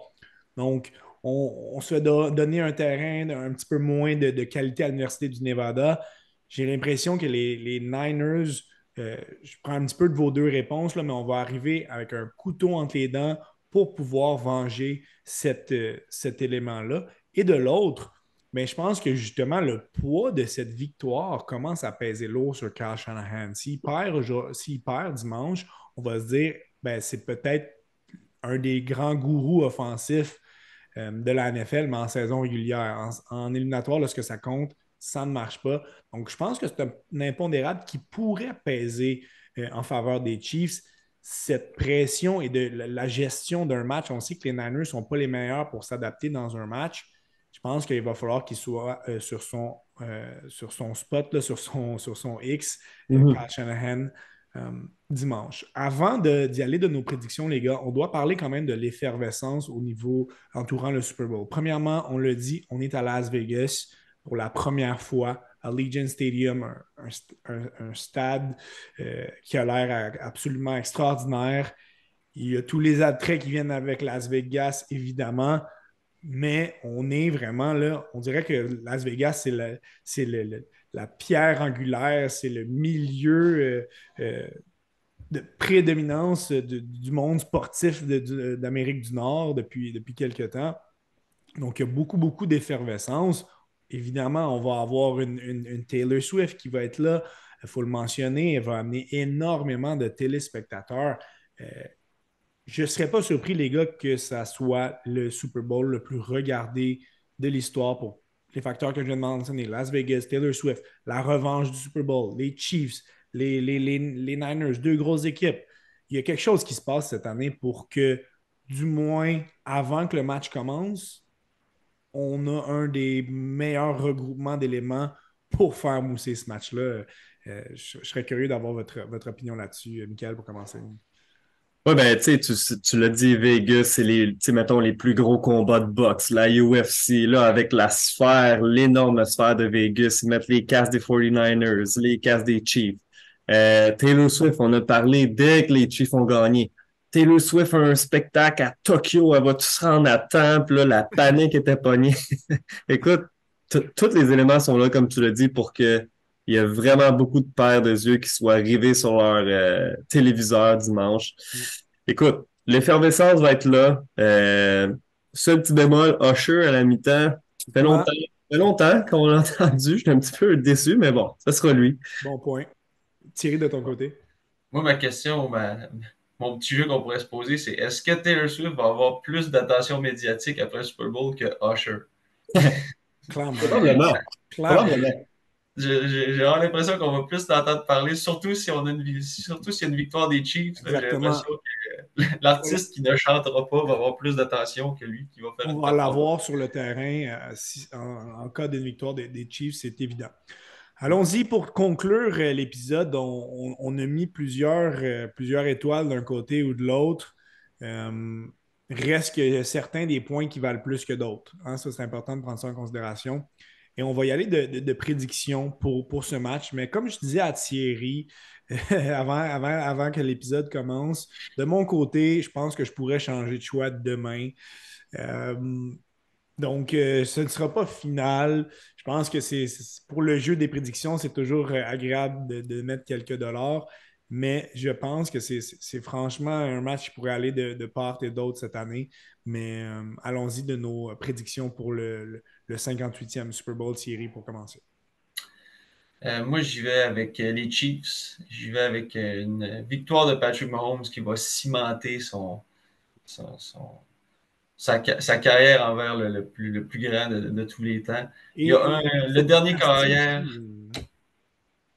Donc, on se fait donner un terrain un petit peu moins de qualité à l'Université du Nevada. J'ai l'impression que les Niners je prends un petit peu de vos deux réponses, là, mais on va arriver avec un couteau entre les dents pour pouvoir venger cet élément-là. Et de l'autre, ben, je pense que justement, le poids de cette victoire commence à peser lourd sur Kyle Shanahan. S'il perd dimanche, on va se dire, ben, c'est peut-être un des grands gourous offensifs de la NFL, mais en saison régulière. En éliminatoire, lorsque ça compte, ça ne marche pas. Donc, je pense que c'est un impondérable qui pourrait peser en faveur des Chiefs. Cette pression et de la gestion d'un match, on sait que les Niners ne sont pas les meilleurs pour s'adapter dans un match. Je pense qu'il va falloir qu'il soit sur son spot, là, sur son X, Kyle Shanahan, dimanche. Avant d'y aller de nos prédictions, les gars, on doit parler quand même de l'effervescence au niveau entourant le Super Bowl. Premièrement, on le dit, on est à Las Vegas pour la première fois à Allegiant Stadium, un stade qui a l'air absolument extraordinaire. Il y a tous les attraits qui viennent avec Las Vegas, évidemment, mais on est vraiment là, on dirait que Las Vegas, la pierre angulaire, c'est le milieu de prédominance du monde sportif d'Amérique du Nord depuis quelques temps. Donc, il y a beaucoup, beaucoup d'effervescence. Évidemment, on va avoir une Taylor Swift qui va être là. Il faut le mentionner, elle va amener énormément de téléspectateurs. Euh, je ne serais pas surpris, les gars, que ça soit le Super Bowl le plus regardé de l'histoire pour les facteurs que je viens de mentionner. Las Vegas, Taylor Swift, la revanche du Super Bowl, les Chiefs, les Niners, deux grosses équipes. Il y a quelque chose qui se passe cette année pour que, du moins avant que le match commence, on a un des meilleurs regroupements d'éléments pour faire mousser ce match-là. Je serais curieux d'avoir votre opinion là-dessus, Michael, pour commencer. Ouais, ben, tu l'as dit, Vegas, c'est mettons, les plus gros combats de boxe. La UFC, là, avec la sphère, l'énorme sphère de Vegas, ils mettent les casques des 49ers, les casques des Chiefs. Taylor Swift, on a parlé dès que les Chiefs ont gagné. Taylor Swift a un spectacle à Tokyo, elle va tous se rendre à temps, puis là, la panique était pognée. Écoute, tous les éléments sont là, comme tu l'as dit, pour que il y a vraiment beaucoup de paires de yeux qui soient rivés sur leur téléviseur dimanche. Écoute, l'effervescence va être là. Seul petit bémol, Usher à la mi-temps. Ouais, Ça fait longtemps qu'on l'a entendu. Je suis un petit peu déçu, mais bon, ça sera lui. bon point. Thierry, de ton côté. Moi, ma question, mon petit jeu qu'on pourrait se poser, c'est est-ce que Taylor Swift va avoir plus d'attention médiatique après le Super Bowl que Usher? Clairement. Probablement. Clairement. Probablement. J'ai vraiment l'impression qu'on va plus l'entendre parler, surtout s'il y a une victoire des Chiefs. J'ai Exactement. l'impression que l'artiste qui ne chantera pas va avoir plus d'attention que lui qui va faire On une va performance. l'avoir sur le terrain en cas d'une victoire des Chiefs, c'est évident. Allons-y pour conclure l'épisode. On a mis plusieurs étoiles d'un côté ou de l'autre. Euh, Reste que certains des points qui valent plus que d'autres. Hein. Ça, c'est important de prendre ça en considération. Et on va y aller de prédictions pour ce match. Mais comme je disais à Thierry avant que l'épisode commence, de mon côté, je pense que je pourrais changer de choix demain. Euh, ce ne sera pas final. Je pense que pour le jeu des prédictions, c'est toujours agréable de mettre quelques dollars. Mais je pense que c'est franchement un match qui pourrait aller de part et d'autre cette année. Mais allons-y de nos prédictions pour le 58e Super Bowl, Thierry, pour commencer. Moi, j'y vais avec les Chiefs. J'y vais avec une victoire de Patrick Mahomes qui va cimenter son, son- sa carrière envers le plus grand de tous les temps. Il y a Et le cette dernier dynastie carrière, aussi,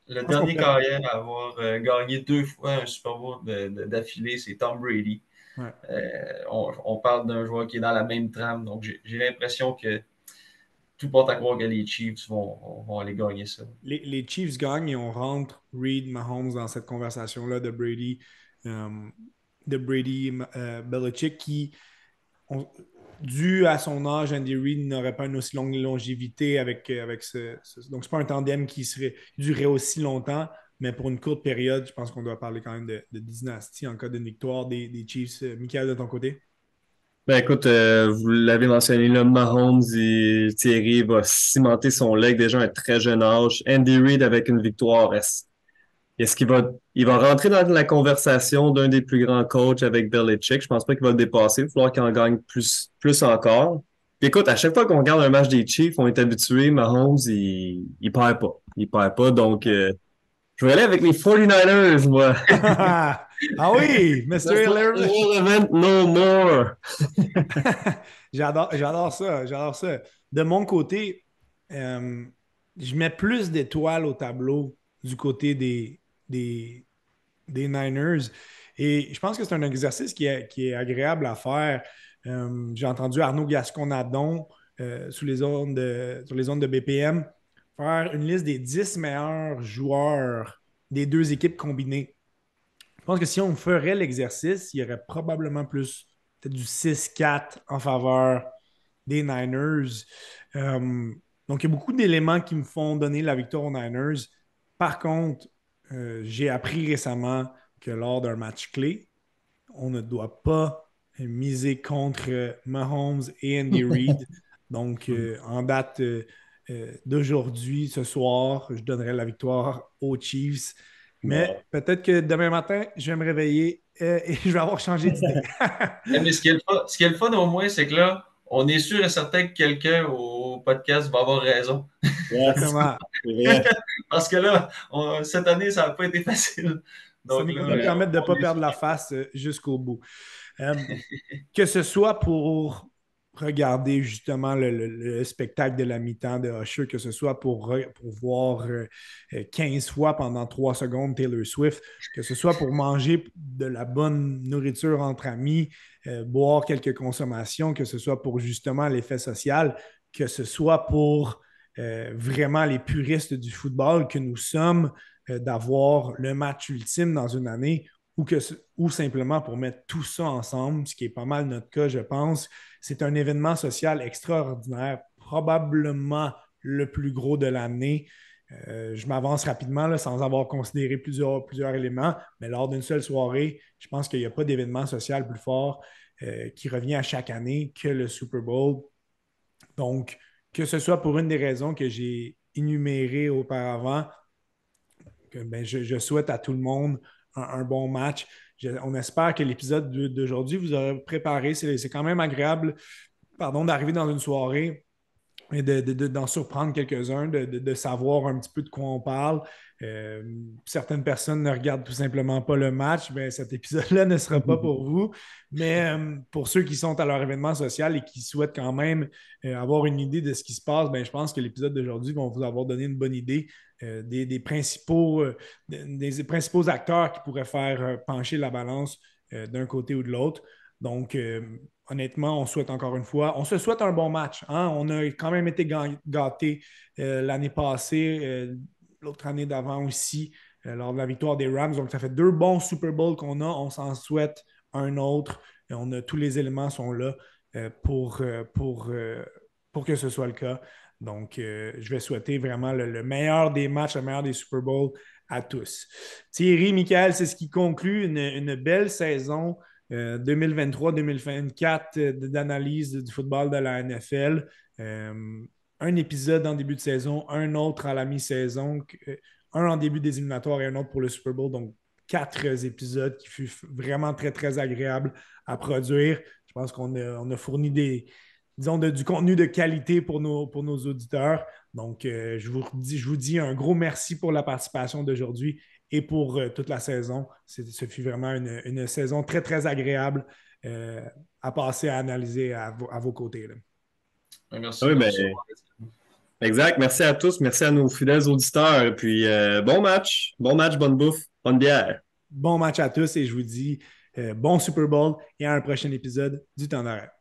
le je pense qu'on dernier peut. carrière à avoir gagné 2 fois un Super Bowl d'affilée, c'est Tom Brady. Ouais. On parle d'un joueur qui est dans la même trame, donc j'ai l'impression que tout porte à croire que les Chiefs vont aller gagner ça. Les Chiefs gagnent et on rentre Reed Mahomes dans cette conversation-là euh, Belichick qui, on- dû à son âge, Andy Reid n'aurait pas une aussi longue longévité avec donc, c'est pas un tandem qui durerait aussi longtemps, mais pour une courte période, je pense qu'on doit parler quand même de dynastie en cas d'une victoire des Chiefs. Michael, de ton côté? Ben écoute, vous l'avez mentionné, là, Mahomes et Thierry va cimenter son leg déjà à un très jeune âge. Andy Reid avec une victoire, est-ce il va rentrer dans la conversation d'un des plus grands coachs avec Belichick? Je pense pas qu'il va le dépasser. Il va falloir qu'il en gagne plus encore. Puis écoute, à chaque fois qu'on regarde un match des Chiefs, on est habitué, Mahomes, il perd pas. Il perd pas. Donc, je vais aller avec les 49ers, moi. Ah oui, Mr. That's not Irrelevant. irrelevant no more. J'adore ça, j'adore ça. De mon côté, euh, je mets plus d'étoiles au tableau du côté des, des Niners. Et je pense que c'est un exercice qui est agréable à faire. J'ai entendu Arnaud Gascon-Nadon sur les ondes de BPM faire une liste des 10 meilleurs joueurs des deux équipes combinées. Je pense que si on ferait l'exercice, il y aurait probablement plus, peut-être du 6-4 en faveur des Niners. Euh, donc, il y a beaucoup d'éléments qui me font donner la victoire aux Niners. Par contre, j'ai appris récemment que lors d'un match clé, on ne doit pas miser contre Mahomes et Andy Reid. Donc, en date d'aujourd'hui, ce soir, je donnerai la victoire aux Chiefs. Mais Bon. peut-être que demain matin, je vais me réveiller et je vais avoir changé d'idée. Mais ce qui est le fun au moins, c'est que là, on est sûr et certain que quelqu'un au podcast va avoir raison. Yes, Exactement. c'est vrai. Parce que là, cette année, ça n'a pas été facile. Ça Donc là, nous permet de ne on pas est perdre la sûr. face jusqu'au bout. Euh, que ce soit pour regarder justement le spectacle de la mi-temps de Usher, que ce soit pour voir 15 fois pendant 3 secondes Taylor Swift, que ce soit pour manger de la bonne nourriture entre amis, boire quelques consommations, que ce soit pour justement l'effet social, que ce soit pour vraiment les puristes du football que nous sommes, d'avoir le match ultime dans une année. ou simplement pour mettre tout ça ensemble, ce qui est pas mal notre cas, je pense. C'est un événement social extraordinaire, probablement le plus gros de l'année. Je m'avance rapidement là, sans avoir considéré plusieurs éléments, mais lors d'une seule soirée, je pense qu'il n'y a pas d'événement social plus fort qui revient à chaque année que le Super Bowl. Donc, que ce soit pour une des raisons que j'ai énumérées auparavant, je souhaite à tout le monde un bon match. On espère que l'épisode d'aujourd'hui vous a préparé. C'est quand même agréable d'arriver dans une soirée et d'en surprendre quelques-uns, de savoir un petit peu de quoi on parle. Certaines personnes ne regardent tout simplement pas le match, mais cet épisode-là ne sera pas pour vous. Mais pour ceux qui sont à leur événement social et qui souhaitent quand même avoir une idée de ce qui se passe, je pense que l'épisode d'aujourd'hui va vous avoir donné une bonne idée des principaux acteurs qui pourraient faire pencher la balance d'un côté ou de l'autre. Donc, honnêtement, on souhaite encore une fois, on se souhaite un bon match. Hein? On a quand même été gâtés l'année passée, l'autre année d'avant aussi, lors de la victoire des Rams. Donc, ça fait 2 bons Super Bowls qu'on a. On s'en souhaite un autre. Tous les éléments sont là pour que ce soit le cas. Donc, je vais souhaiter vraiment le meilleur des matchs, le meilleur des Super Bowls à tous. Thierry, Michael, c'est ce qui conclut une belle saison 2023-2024 d'analyse du football de la NFL. Un épisode en début de saison, un autre à la mi-saison, un en début des éliminatoires et un autre pour le Super Bowl. Donc, 4 épisodes qui furent vraiment très, très agréables à produire. Je pense qu'on a fourni du contenu de qualité pour nos auditeurs. Donc, je vous dis un gros merci pour la participation d'aujourd'hui et pour toute la saison. Ce fut vraiment une saison très, très agréable à passer, à analyser à vos côtés. Là. Merci. Oui, exact. Merci à tous. Merci à nos fidèles auditeurs. Et puis, bon match, bonne bouffe, bonne bière. Bon match à tous et je vous dis bon Super Bowl et à un prochain épisode du Temps d'arrêt.